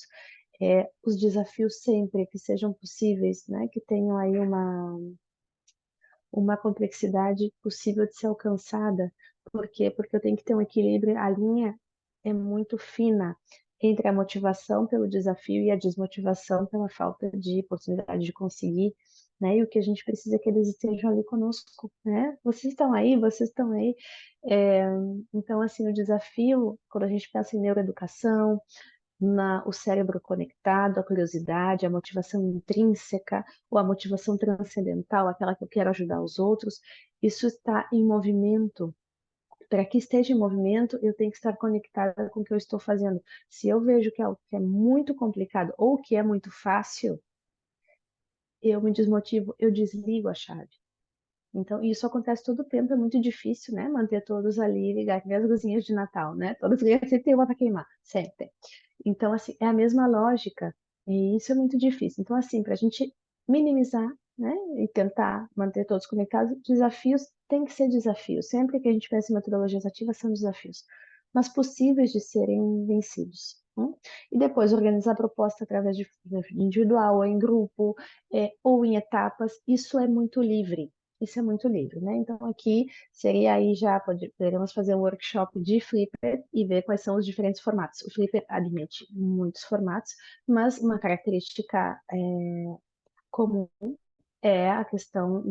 os desafios sempre que sejam possíveis, né, que tenham aí uma complexidade possível de ser alcançada. Por quê? Porque eu tenho que ter um equilíbrio, a linha é muito fina entre a motivação pelo desafio e a desmotivação pela falta de oportunidade de conseguir, né? E o que a gente precisa é que eles estejam ali conosco, né? Vocês estão aí, vocês estão aí. É, então, assim, o desafio, quando a gente pensa em neuroeducação, o cérebro conectado, a curiosidade, a motivação intrínseca ou a motivação transcendental, aquela que eu quero ajudar os outros, isso está em movimento. Para que esteja em movimento, eu tenho que estar conectada com o que eu estou fazendo. Se eu vejo que é algo que é muito complicado ou que é muito fácil, eu me desmotivo, eu desligo a chave. Então, isso acontece todo o tempo, é muito difícil, né? Manter todos ali, ligar que nem as luzinhas de Natal, né? Todos ligados, sempre tem uma para queimar, sempre. Então, assim, é a mesma lógica, e isso é muito difícil. Então, assim, para a gente minimizar, né, e tentar manter todos conectados, desafios tem que ser desafios. Sempre que a gente pensa em metodologias ativas, são desafios, mas possíveis de serem vencidos. E depois organizar a proposta através de individual ou em grupo, ou em etapas, isso é muito livre. Isso é muito livre, né? Então, aqui seria aí já, poderíamos fazer um workshop de Flipper e ver quais são os diferentes formatos. O Flipper admite muitos formatos, mas uma característica comum é a questão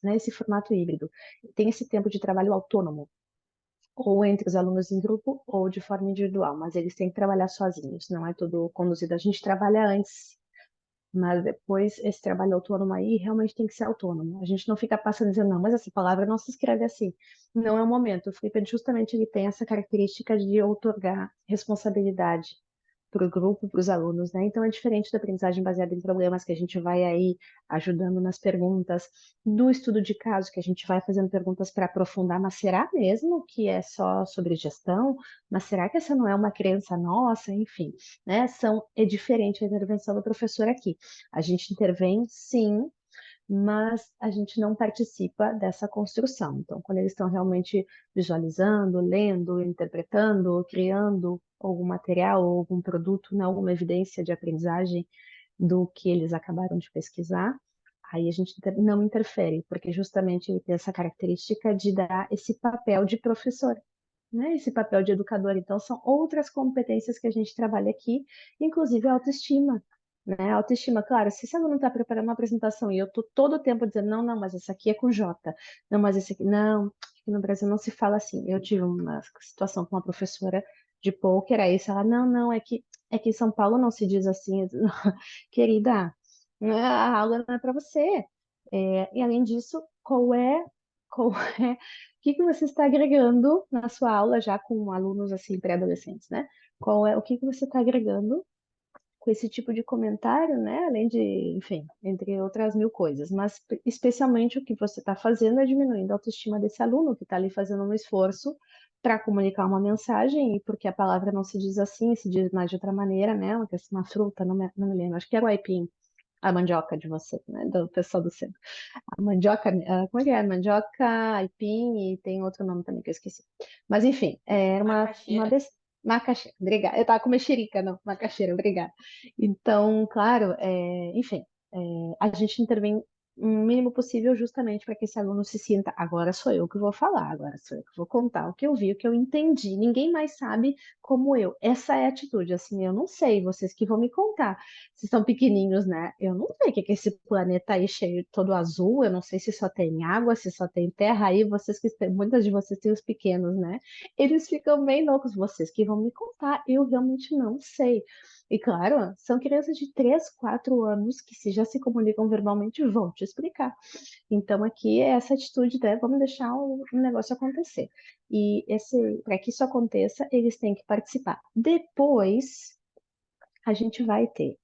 né, esse formato híbrido. Tem esse tempo de trabalho autônomo, ou entre os alunos em grupo, ou de forma individual, mas eles têm que trabalhar sozinhos, não é tudo conduzido. A gente trabalha antes, mas depois esse trabalho autônomo aí realmente tem que ser autônomo. A gente não fica passando dizendo, não, mas essa palavra não se escreve assim. Não é o momento. O Flipper justamente ele tem essa característica de outorgar responsabilidade para o grupo, para os alunos, né? Então é diferente da aprendizagem baseada em problemas que a gente vai aí ajudando nas perguntas, do estudo de caso que a gente vai fazendo perguntas para aprofundar, mas será mesmo que é só sobre gestão? Mas será que essa não é uma crença nossa? Enfim, né? É diferente a intervenção do professor aqui. A gente intervém, sim, mas a gente não participa dessa construção. Então, quando eles estão realmente visualizando, lendo, interpretando, criando algum material ou algum produto, né, alguma evidência de aprendizagem do que eles acabaram de pesquisar, aí a gente não interfere, porque justamente ele tem essa característica de dar esse papel de professor, né? Esse papel de educador. Então, são outras competências que a gente trabalha aqui, inclusive a autoestima. Né? A autoestima, claro, se você não está preparando uma apresentação e eu estou todo o tempo dizendo, não, não, mas essa aqui é com J, não, mas esse aqui, não, aqui no Brasil não se fala assim. Eu tive uma situação com uma professora de pôquer, aí ela, não, não, é que em São Paulo não se diz assim. Eu digo, querida, a aula não é para você. E além disso, qual é, o que você está agregando na sua aula já com alunos assim pré-adolescentes, né? O que você está agregando com esse tipo de comentário, né? Além de, enfim, entre outras mil coisas, mas especialmente o que você está fazendo é diminuindo a autoestima desse aluno que está ali fazendo um esforço para comunicar uma mensagem, e porque a palavra não se diz assim, se diz mais de outra maneira, né? Uma fruta, não me lembro, acho que era o aipim, a mandioca de você, né? Do pessoal do centro. A mandioca, como é que é? Mandioca, aipim e tem outro nome também que eu esqueci. Mas enfim, era uma macaxeira, obrigada. Eu tava com mexerica, não, macaxeira, obrigada. Então, claro, enfim, a gente intervém o mínimo possível justamente para que esse aluno se sinta, agora sou eu que vou falar, agora sou eu que vou contar o que eu vi, o que eu entendi. Ninguém mais sabe como eu. Essa é a atitude, assim, eu não sei, vocês que vão me contar. Vocês são pequenininhos, né? Eu não sei o que é esse planeta aí cheio todo azul, eu não sei se só tem água, se só tem terra, aí muitas de vocês têm os pequenos, né? Eles ficam bem loucos, vocês que vão me contar, eu realmente não sei. E claro, são crianças de 3, 4 anos que se já se comunicam verbalmente vão te explicar. Então aqui é essa atitude, né? Vamos deixar o negócio acontecer. E para que isso aconteça, eles têm que participar. Depois a gente vai ter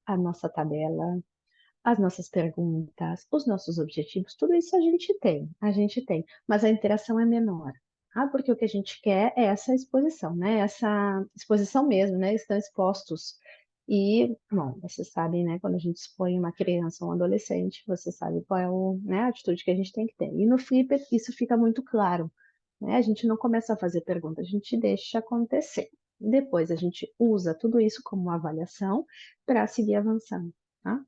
a nossa tabela, as nossas perguntas, os nossos objetivos, tudo isso a gente tem, mas a interação é menor. Porque o que a gente quer é essa exposição, né? Essa exposição mesmo, né? Estão expostos. E, bom, vocês sabem, né? Quando a gente expõe uma criança ou um adolescente, você sabe qual é né, a atitude que a gente tem que ter. E no Flipper isso fica muito claro, né? A gente não começa a fazer pergunta, a gente deixa acontecer. Depois a gente usa tudo isso como uma avaliação para seguir avançando, tá?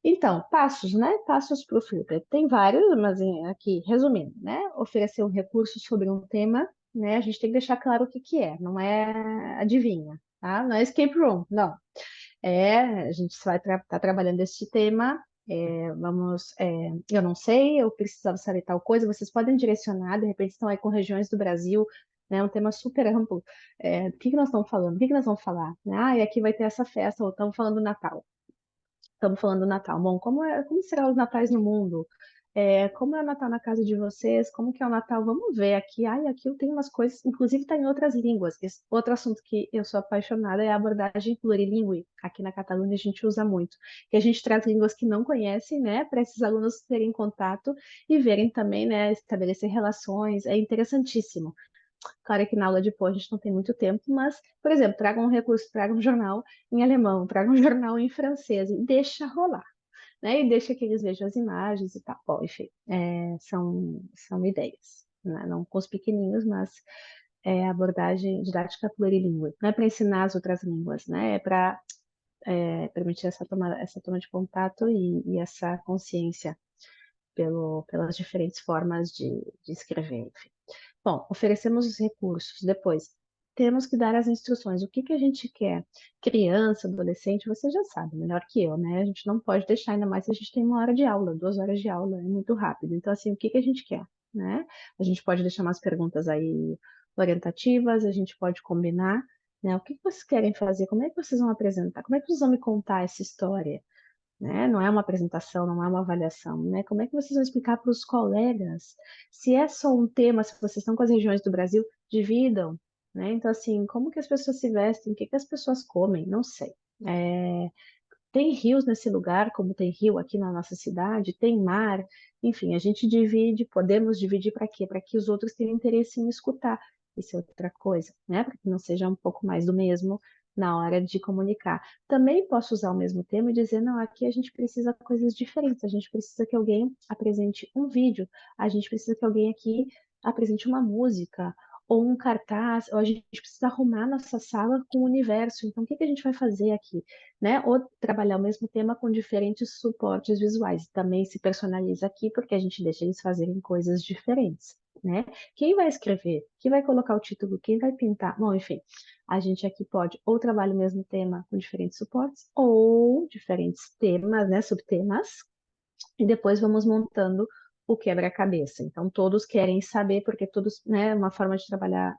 Então, passos, né? Passos para o Flipper. Tem vários, mas aqui, resumindo, né? Oferecer um recurso sobre um tema, né? A gente tem que deixar claro o que que é, não é adivinha, tá? Não é escape room, não. A gente vai estar trabalhando este tema, eu não sei, eu precisava saber tal coisa, vocês podem direcionar, de repente estão aí com regiões do Brasil, né? Um tema super amplo. Do que nós estamos falando? O que nós vamos falar? E aqui vai ter essa festa, ou estamos falando do Natal. Estamos falando do Natal. Bom, como serão os natais no mundo? Como é o Natal na casa de vocês? Como que é o Natal? Vamos ver aqui. Aqui eu tenho umas coisas, inclusive está em outras línguas. Outro assunto que eu sou apaixonada é a abordagem plurilingüe. Aqui na Catalunha a gente usa muito. Que a gente traz línguas que não conhecem, né? Para esses alunos terem contato e verem também, né? Estabelecer relações. É interessantíssimo. Claro que na aula de pô a gente não tem muito tempo, mas, por exemplo, traga um recurso, traga um jornal em alemão, traga um jornal em francês e deixa rolar, né? E deixa que eles vejam as imagens e tal. Bom, enfim, são ideias, né? Não com os pequenininhos, mas abordagem didática plurilingüe. Não é para ensinar as outras línguas, né? É para permitir essa toma de contato e essa consciência pelas diferentes formas de escrever, enfim. Bom, oferecemos os recursos. Depois, temos que dar as instruções. O que que a gente quer? Criança, adolescente, você já sabe, melhor que eu, né? A gente não pode deixar, ainda mais se a gente tem 1 hora de aula, 2 horas de aula, é muito rápido. Então, assim, o que que a gente quer, né? A gente pode deixar umas perguntas aí orientativas, a gente pode combinar, né? O que que vocês querem fazer? Como é que vocês vão apresentar? Como é que vocês vão me contar essa história? Né? Não é uma apresentação, não é uma avaliação, né? Como é que vocês vão explicar para os colegas? Se é só um tema, se vocês estão com as regiões do Brasil, dividam, né? Então, assim, como que as pessoas se vestem? O que que as pessoas comem? Não sei. Tem rios nesse lugar, como tem rio aqui na nossa cidade, tem mar, enfim, a gente divide, podemos dividir para quê? Para que os outros tenham interesse em escutar. Isso é outra coisa, né? Para que não seja um pouco mais do mesmo na hora de comunicar. Também posso usar o mesmo tema e dizer, não, aqui a gente precisa de coisas diferentes, a gente precisa que alguém apresente um vídeo, a gente precisa que alguém aqui apresente uma música, ou um cartaz, ou a gente precisa arrumar nossa sala com o universo. Então, o que que a gente vai fazer aqui? Né? Ou trabalhar o mesmo tema com diferentes suportes visuais. Também se personaliza aqui, porque a gente deixa eles fazerem coisas diferentes, né? Quem vai escrever? Quem vai colocar o título? Quem vai pintar? Bom, enfim, a gente aqui pode ou trabalhar o mesmo tema com diferentes suportes, ou diferentes temas, né? Subtemas, e depois vamos montando o quebra-cabeça. Então, todos querem saber, porque todos, né, uma forma de trabalhar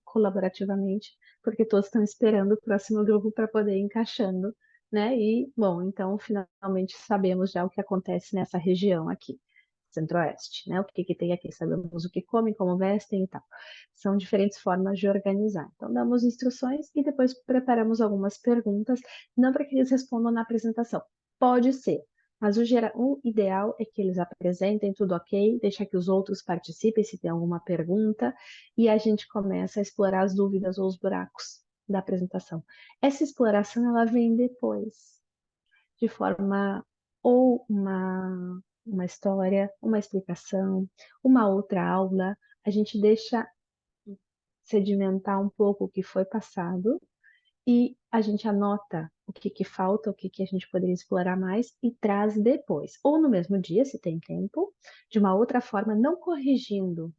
colaborativamente, porque todos estão esperando o próximo grupo para poder ir encaixando, né? E, bom, então, finalmente sabemos já o que acontece nessa região aqui, Centro-Oeste, né? O que que tem aqui, sabemos o que comem, como vestem e tal. São diferentes formas de organizar. Então, damos instruções e depois preparamos algumas perguntas, não para que eles respondam na apresentação. Pode ser, mas o ideal é que eles apresentem tudo ok, deixa que os outros participem se tem alguma pergunta, e a gente começa a explorar as dúvidas ou os buracos da apresentação. Essa exploração ela vem depois, de forma ou uma história, uma explicação, uma outra aula, a gente deixa sedimentar um pouco o que foi passado, e a gente anota o que que falta, o que que a gente poderia explorar mais e traz depois. Ou no mesmo dia, se tem tempo, de uma outra forma, não corrigindo.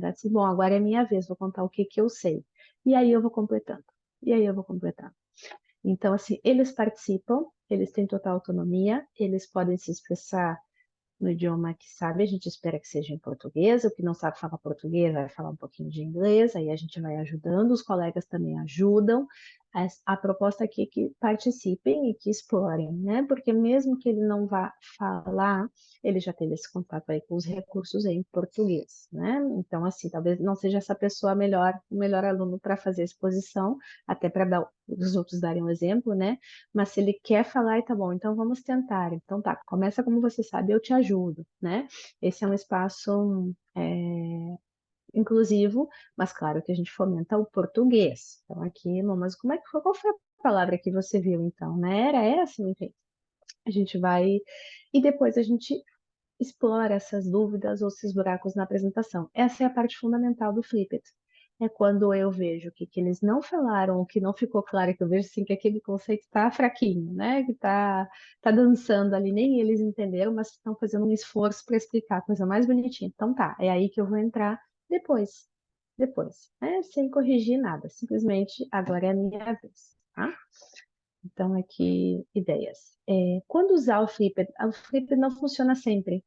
Assim, bom, agora é minha vez, vou contar o que que eu sei. E aí eu vou completando. Então, assim, eles participam, eles têm total autonomia, eles podem se expressar no idioma que sabe, a gente espera que seja em português, o que não sabe falar português vai falar um pouquinho de inglês, aí a gente vai ajudando, os colegas também ajudam, A proposta aqui é que participem e que explorem, né? Porque mesmo que ele não vá falar, ele já teve esse contato aí com os recursos em português, né? Então, assim, talvez não seja essa pessoa o melhor aluno para fazer a exposição, até para dar os outros darem um exemplo, né? Mas se ele quer falar, tá bom, então vamos tentar. Então tá, começa como você sabe, eu te ajudo, né? Esse é um espaço inclusivo, mas claro que a gente fomenta o português. Então aqui, mas como é que foi? Qual foi a palavra que você viu então, né? Era essa, enfim. A gente vai e depois a gente explora essas dúvidas ou esses buracos na apresentação. Essa é a parte fundamental do Flipped. É quando eu vejo que eles não falaram, o que não ficou claro, que eu vejo assim, que aquele conceito está fraquinho, né? Que tá dançando ali, nem eles entenderam, mas estão fazendo um esforço para explicar a coisa mais bonitinha. Então tá, é aí que eu vou entrar depois, né? Sem corrigir nada, simplesmente agora é a minha vez, tá? Então, aqui, ideias. Quando usar o Flipped não funciona sempre.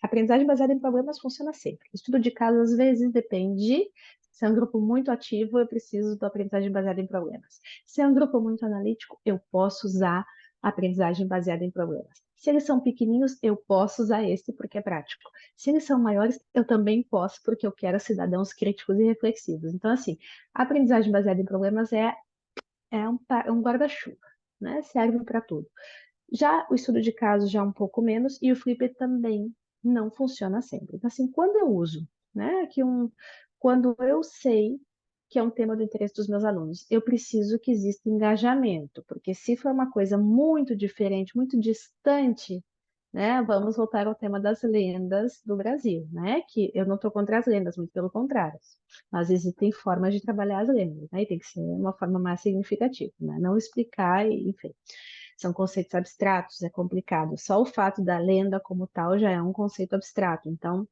A aprendizagem baseada em problemas funciona sempre. Estudo de caso, às vezes, depende. Se é um grupo muito ativo, eu preciso da aprendizagem baseada em problemas. Se é um grupo muito analítico, eu posso usar a aprendizagem baseada em problemas. Se eles são pequenininhos, eu posso usar esse porque é prático. Se eles são maiores, eu também posso porque eu quero cidadãos críticos e reflexivos. Então, assim, a aprendizagem baseada em problemas é um guarda-chuva, né? Serve para tudo. Já o estudo de casos já um pouco menos, e o Flipper também não funciona sempre. Então, assim, quando eu uso, né, quando eu sei que é um tema do interesse dos meus alunos, eu preciso que exista engajamento, porque se for uma coisa muito diferente, muito distante, né, vamos voltar ao tema das lendas do Brasil, né, que eu não estou contra as lendas, muito pelo contrário, mas existem formas de trabalhar as lendas, né, e tem que ser uma forma mais significativa, né, não explicar, enfim. São conceitos abstratos, é complicado. Só o fato da lenda como tal já é um conceito abstrato. Então,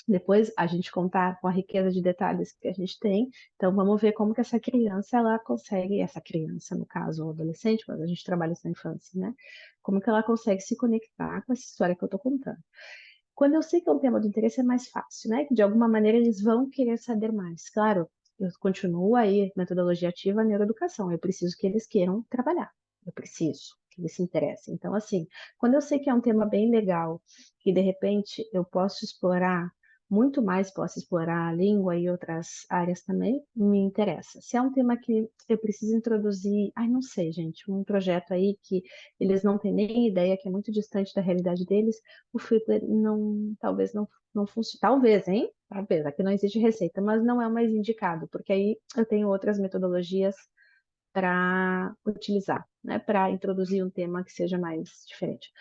depois a gente contar com a riqueza de detalhes que a gente tem, então vamos ver como que essa criança, ela consegue, essa criança, no caso, o adolescente, mas a gente trabalha isso na infância, né? Como que ela consegue se conectar com essa história que eu estou contando. Quando eu sei que é um tema do interesse, é mais fácil, né? Que de alguma maneira eles vão querer saber mais. Claro, eu continuo aí, metodologia ativa, neuroeducação. Eu preciso que eles queiram trabalhar. Eu preciso que eles se interessem. Então, assim, quando eu sei que é um tema bem legal, que de repente eu posso explorar muito mais, posso explorar a língua e outras áreas também, me interessa. Se é um tema que eu preciso introduzir, ai, não sei, gente, um projeto aí que eles não têm nem ideia, que é muito distante da realidade deles, o Flipper talvez não funcione. Talvez, hein? Talvez, aqui não existe receita, mas não é o mais indicado, porque aí eu tenho outras metodologias para utilizar, né? Para introduzir um tema que seja mais diferente.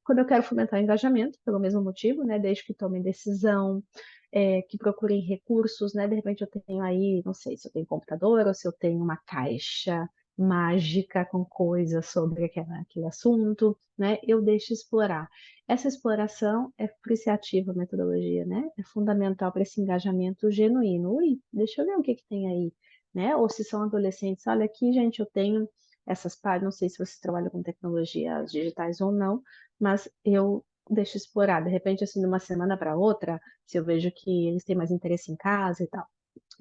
Quando eu quero fomentar o engajamento, pelo mesmo motivo, né? Desde que tomem decisão, que procurem recursos, né? De repente eu tenho aí, não sei se eu tenho computador ou se eu tenho uma caixa mágica com coisas sobre aquele assunto, né? Eu deixo explorar. Essa exploração é apreciativa a metodologia, né? É fundamental para esse engajamento genuíno. Ui, deixa eu ver o que tem aí, né? Ou se são adolescentes, olha aqui, gente, eu tenho essas páginas, não sei se vocês trabalham com tecnologias digitais ou não, mas eu deixo explorar. De repente, assim, de uma semana para outra, se eu vejo que eles têm mais interesse em casa e tal.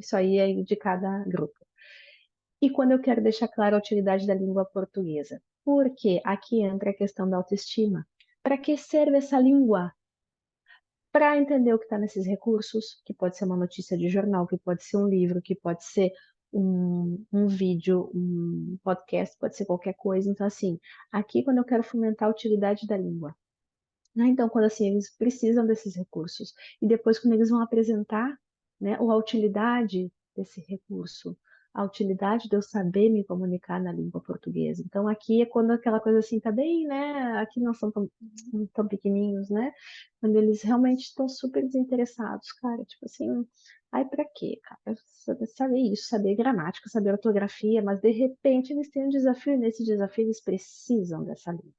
Isso aí é de cada grupo. E quando eu quero deixar clara a utilidade da língua portuguesa? Porque aqui entra a questão da autoestima. Para que serve essa língua? Para entender o que está nesses recursos, que pode ser uma notícia de jornal, que pode ser um livro, que pode ser um vídeo, um podcast, pode ser qualquer coisa. Então, assim, aqui quando eu quero fomentar a utilidade da língua, né? Então, quando assim, eles precisam desses recursos, e depois quando eles vão apresentar, né, ou a utilidade desse recurso, a utilidade de eu saber me comunicar na língua portuguesa. Então, aqui é quando aquela coisa assim tá bem, né? Aqui não são tão pequenininhos, né? Quando eles realmente estão super desinteressados, cara, tipo assim, ai, pra quê, cara? Saber isso, saber gramática, saber ortografia, mas de repente eles têm um desafio, e nesse desafio eles precisam dessa língua.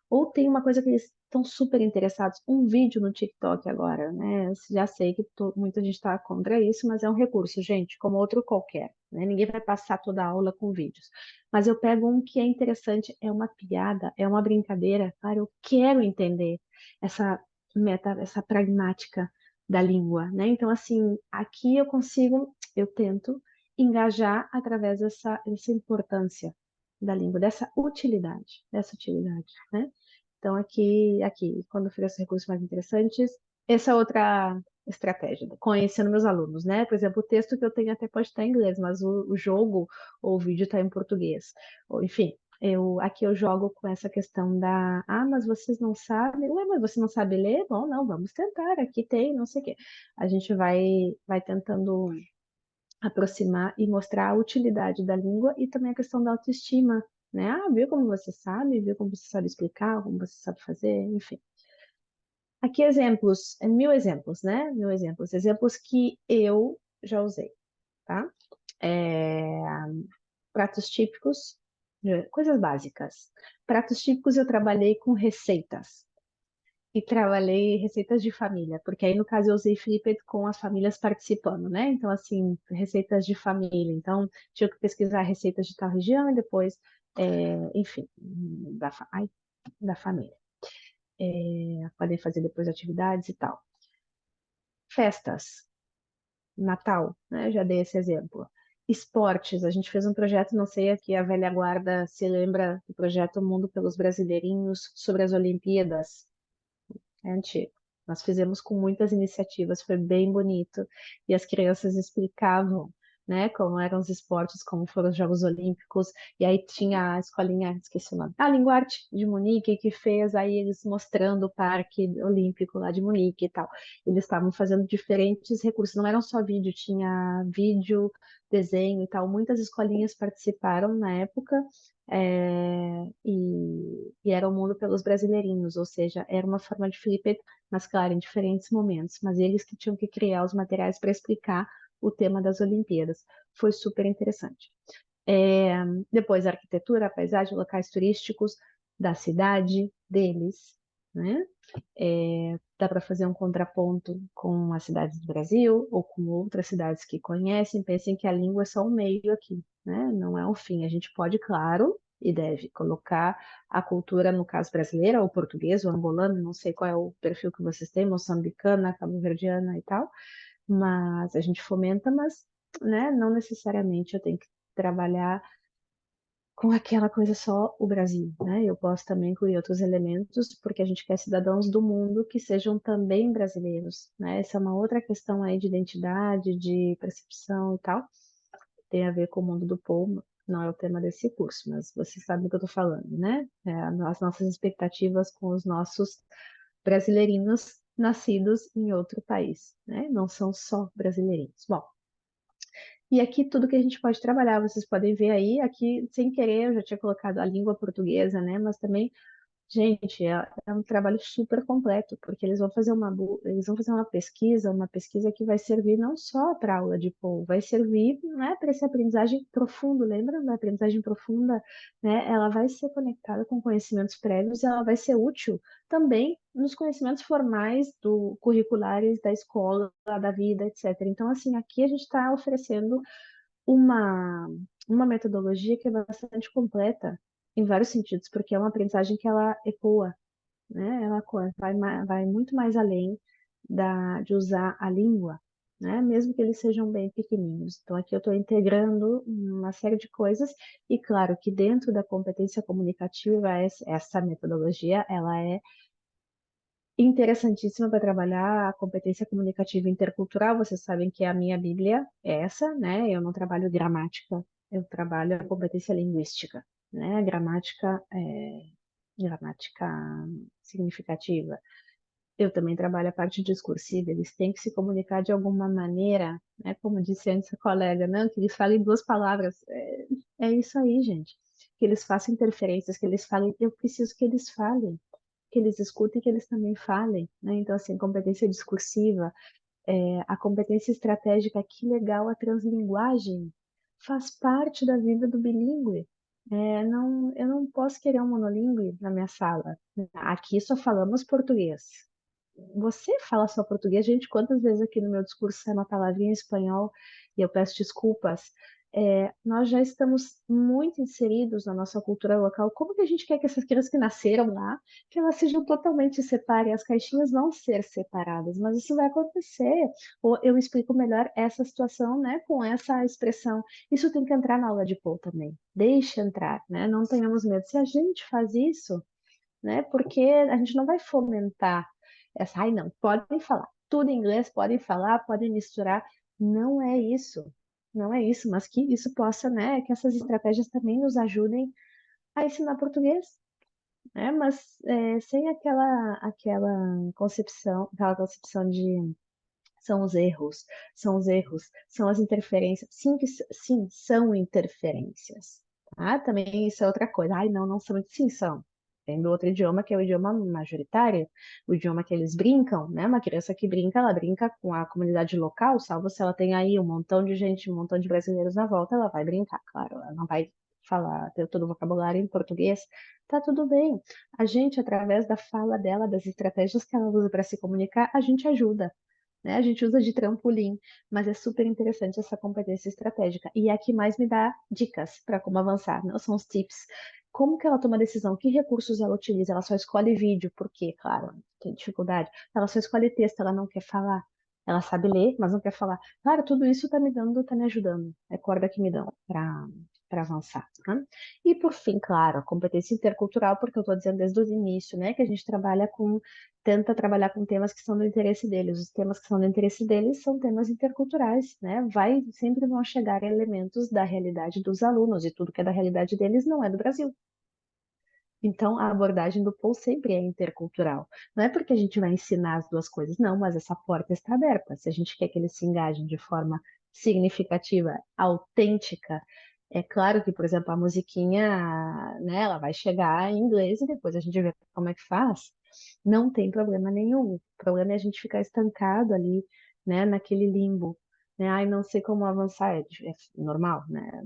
Ou tem uma coisa que eles estão super interessados, um vídeo no TikTok agora, né? Já sei que muita gente está contra isso, mas é um recurso, gente, como outro qualquer, né? Ninguém vai passar toda a aula com vídeos. Mas eu pego um que é interessante, é uma piada, é uma brincadeira, cara, eu quero entender essa essa pragmática da língua, né? Então, assim, aqui eu tento engajar através dessa importância da língua, dessa utilidade, né? Então, aqui, quando ofereço recursos mais interessantes, essa é outra estratégia, conhecendo meus alunos, né? Por exemplo, o texto que eu tenho até pode estar em inglês, mas o jogo ou o vídeo está em português. Ou, enfim, aqui eu jogo com essa questão da, mas vocês não sabem? Ué, mas você não sabe ler? Bom, não, vamos tentar, aqui tem, não sei o quê. A gente vai tentando aproximar e mostrar a utilidade da língua e também a questão da autoestima, né? Viu como você sabe? Viu como você sabe explicar? Como você sabe fazer? Enfim. Aqui exemplos, 1000 exemplos, né? 1000 exemplos. Exemplos que eu já usei, tá? Pratos típicos, coisas básicas. Pratos típicos eu trabalhei com receitas. E trabalhei receitas de família, porque aí no caso eu usei Flipped com as famílias participando, né? Então, assim, receitas de família. Então, tinha que pesquisar receitas de tal região e depois, enfim, da família. Podem fazer depois atividades e tal. Festas, Natal, né? Já dei esse exemplo. Esportes, a gente fez um projeto, não sei aqui, a velha guarda se lembra do projeto Mundo pelos Brasileirinhos sobre as Olimpíadas. É antigo. Nós fizemos com muitas iniciativas, foi bem bonito. E as crianças explicavam, né, como eram os esportes, como foram os Jogos Olímpicos. E aí tinha a escolinha, esqueci o nome, a Linguarte de Munique, que fez aí eles mostrando o Parque Olímpico lá de Munique e tal. Eles estavam fazendo diferentes recursos, não eram só vídeo, tinha vídeo, desenho e tal. Muitas escolinhas participaram na época. E era o mundo pelos brasileirinhos, ou seja, era uma forma de Flipped, mas claro, em diferentes momentos, mas eles que tinham que criar os materiais para explicar o tema das Olimpíadas. Foi super interessante. Depois, arquitetura, paisagem, locais turísticos da cidade deles, né? Dá para fazer um contraponto com as cidades do Brasil ou com outras cidades que conhecem. Pensem que a língua é só um meio aqui, né? Não é um fim. A gente pode, claro, e deve colocar a cultura, no caso brasileira, ou português, ou angolano, não sei qual é o perfil que vocês têm, moçambicana, cabo-verdiana e tal, mas a gente fomenta, mas, né, não necessariamente eu tenho que trabalhar com aquela coisa só o Brasil, né? Eu posso também incluir outros elementos, porque a gente quer cidadãos do mundo que sejam também brasileiros, né? Essa é uma outra questão aí de identidade, de percepção e tal. Tem a ver com o mundo do povo, não é o tema desse curso, mas você sabe do que eu tô falando, né? As nossas expectativas com os nossos brasileirinhos nascidos em outro país, né? Não são só brasileirinhos. Bom, e aqui tudo que a gente pode trabalhar, vocês podem ver aí, aqui sem querer eu já tinha colocado a língua portuguesa, né? Mas também, gente, é um trabalho super completo, porque eles vão fazer uma pesquisa que vai servir não só para aula de Paul, vai servir, né, para essa aprendizagem profunda, lembra da aprendizagem profunda, né? Ela vai ser conectada com conhecimentos prévios e ela vai ser útil também nos conhecimentos formais curriculares da escola, da vida, etc. Então, assim, aqui a gente está oferecendo uma, uma metodologia que é bastante completa em vários sentidos, porque é uma aprendizagem que ela ecoa, né? Ela vai muito mais além de usar a língua, né? Mesmo que eles sejam bem pequenininhos. Então, aqui eu estou integrando uma série de coisas e, claro, que dentro da competência comunicativa, essa metodologia, ela é interessantíssima para trabalhar a competência comunicativa intercultural. Vocês sabem que a minha Bíblia é essa, né? Eu não trabalho gramática, eu trabalho a competência linguística, né? A gramática significativa. Eu também trabalho a parte discursiva, eles têm que se comunicar de alguma maneira, né? Como disse antes a colega, não, que eles falem 2 palavras. É isso aí, gente. Que eles façam interferências, que eles falem, eu preciso que eles falem, que eles escutem e que eles também falem, né? Então, assim, competência discursiva, a competência estratégica, que legal, a translinguagem faz parte da vida do bilíngue. Eu não posso querer um monolíngue na minha sala. Aqui só falamos português. Você fala só português, gente? Quantas vezes aqui no meu discurso sai uma palavrinha em espanhol e eu peço desculpas? nós já estamos muito inseridos na nossa cultura local. Como que a gente quer que essas crianças que nasceram lá, que elas sejam totalmente separadas, as caixinhas vão ser separadas, mas isso vai acontecer. Ou eu explico melhor essa situação, né, com essa expressão. Isso tem que entrar na aula de Paul também. Deixa entrar, né? Não tenhamos medo. Se a gente faz isso, né, porque a gente não vai fomentar essa, ai não, podem falar tudo em inglês, podem falar, podem misturar. Não é isso. Não é isso, mas que isso possa, né, que essas estratégias também nos ajudem a ensinar português, né? Mas sem aquela concepção de são os erros, são as interferências. Sim, sim, são interferências, tá? Também isso é outra coisa. Ai, não são. Sim, são. Tem do outro idioma, que é o idioma majoritário, o idioma que eles brincam, né? Uma criança que brinca, ela brinca com a comunidade local, salvo se ela tem aí um montão de gente, um montão de brasileiros na volta, ela vai brincar, claro, ela não vai falar, ter todo o vocabulário em português, tá tudo bem. A gente, através da fala dela, das estratégias que ela usa para se comunicar, a gente ajuda, né? A gente usa de trampolim, mas é super interessante essa competência estratégica. E é a que mais me dá dicas para como avançar, não são os tips. Como que ela toma decisão? Que recursos ela utiliza? Ela só escolhe vídeo, porque, claro, tem dificuldade. Ela só escolhe texto, ela não quer falar. Ela sabe ler, mas não quer falar. Claro, tudo isso tá me ajudando. É corda que me dão para avançar, né? E por fim, claro, a competência intercultural, porque eu estou dizendo desde o início, né, que a gente tenta trabalhar com temas que são do interesse deles. Os temas que são do interesse deles são temas interculturais, né? Sempre vão chegar elementos da realidade dos alunos, e tudo que é da realidade deles não é do Brasil. Então, a abordagem do Paul sempre é intercultural. Não é porque a gente vai ensinar as duas coisas, não, mas essa porta está aberta. Se a gente quer que eles se engajem de forma significativa, autêntica, é claro que, por exemplo, a musiquinha, né, ela vai chegar em inglês e depois a gente vê como é que faz. Não tem problema nenhum. O problema é a gente ficar estancado ali, né, naquele limbo. Né? Ai, não sei como avançar, é normal, né?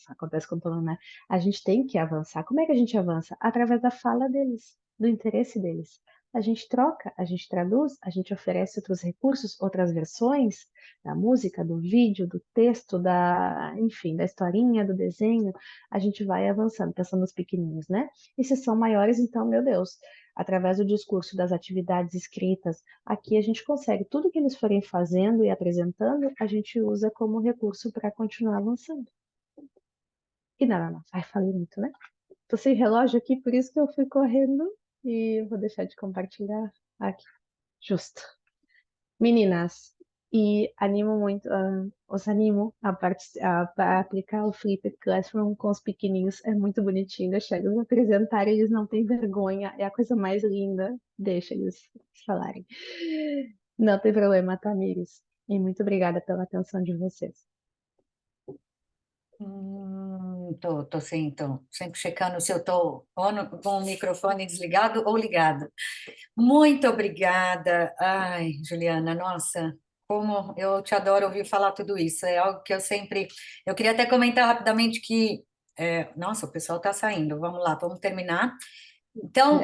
Acontece com todo mundo, né? A gente tem que avançar. Como é que a gente avança? Através da fala deles, do interesse deles. A gente troca, a gente traduz, a gente oferece outros recursos, outras versões da música, do vídeo, do texto, enfim, da historinha, do desenho. A gente vai avançando, pensando nos pequenininhos, né? E se são maiores, então, meu Deus, através do discurso, das atividades escritas, aqui a gente consegue, tudo que eles forem fazendo e apresentando, a gente usa como recurso para continuar avançando. E não. Ai, falei muito, né? Tô sem relógio aqui, por isso que eu fui correndo e vou deixar de compartilhar aqui. Justo. Meninas, e animo muito, os animo a aplicar o Flipped Classroom com os pequenininhos. É muito bonitinho, deixa eles apresentarem, eles não têm vergonha, é a coisa mais linda. Deixa eles falarem. Não tem problema, Tamires. E muito obrigada pela atenção de vocês. Tô sim, tô sempre checando se eu tô com o microfone desligado ou ligado. Muito obrigada. Ai, Juliana, nossa, como eu te adoro ouvir falar tudo isso. É algo que eu queria até comentar rapidamente que, nossa, o pessoal está saindo. Vamos lá, vamos terminar. Então,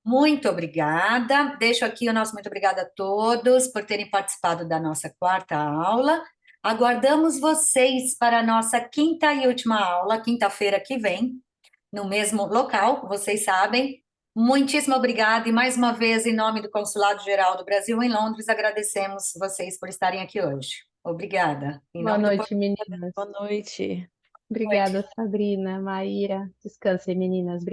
muito obrigada. Deixo aqui o nosso muito obrigada a todos por terem participado da nossa quarta aula. Aguardamos vocês para a nossa quinta e última aula, quinta-feira que vem, no mesmo local, vocês sabem. Muitíssimo obrigada e mais uma vez, em nome do Consulado Geral do Brasil em Londres, agradecemos vocês por estarem aqui hoje. Obrigada. Boa noite, meninas. Boa noite. Obrigada, Sabrina, Maíra. Descansem, meninas.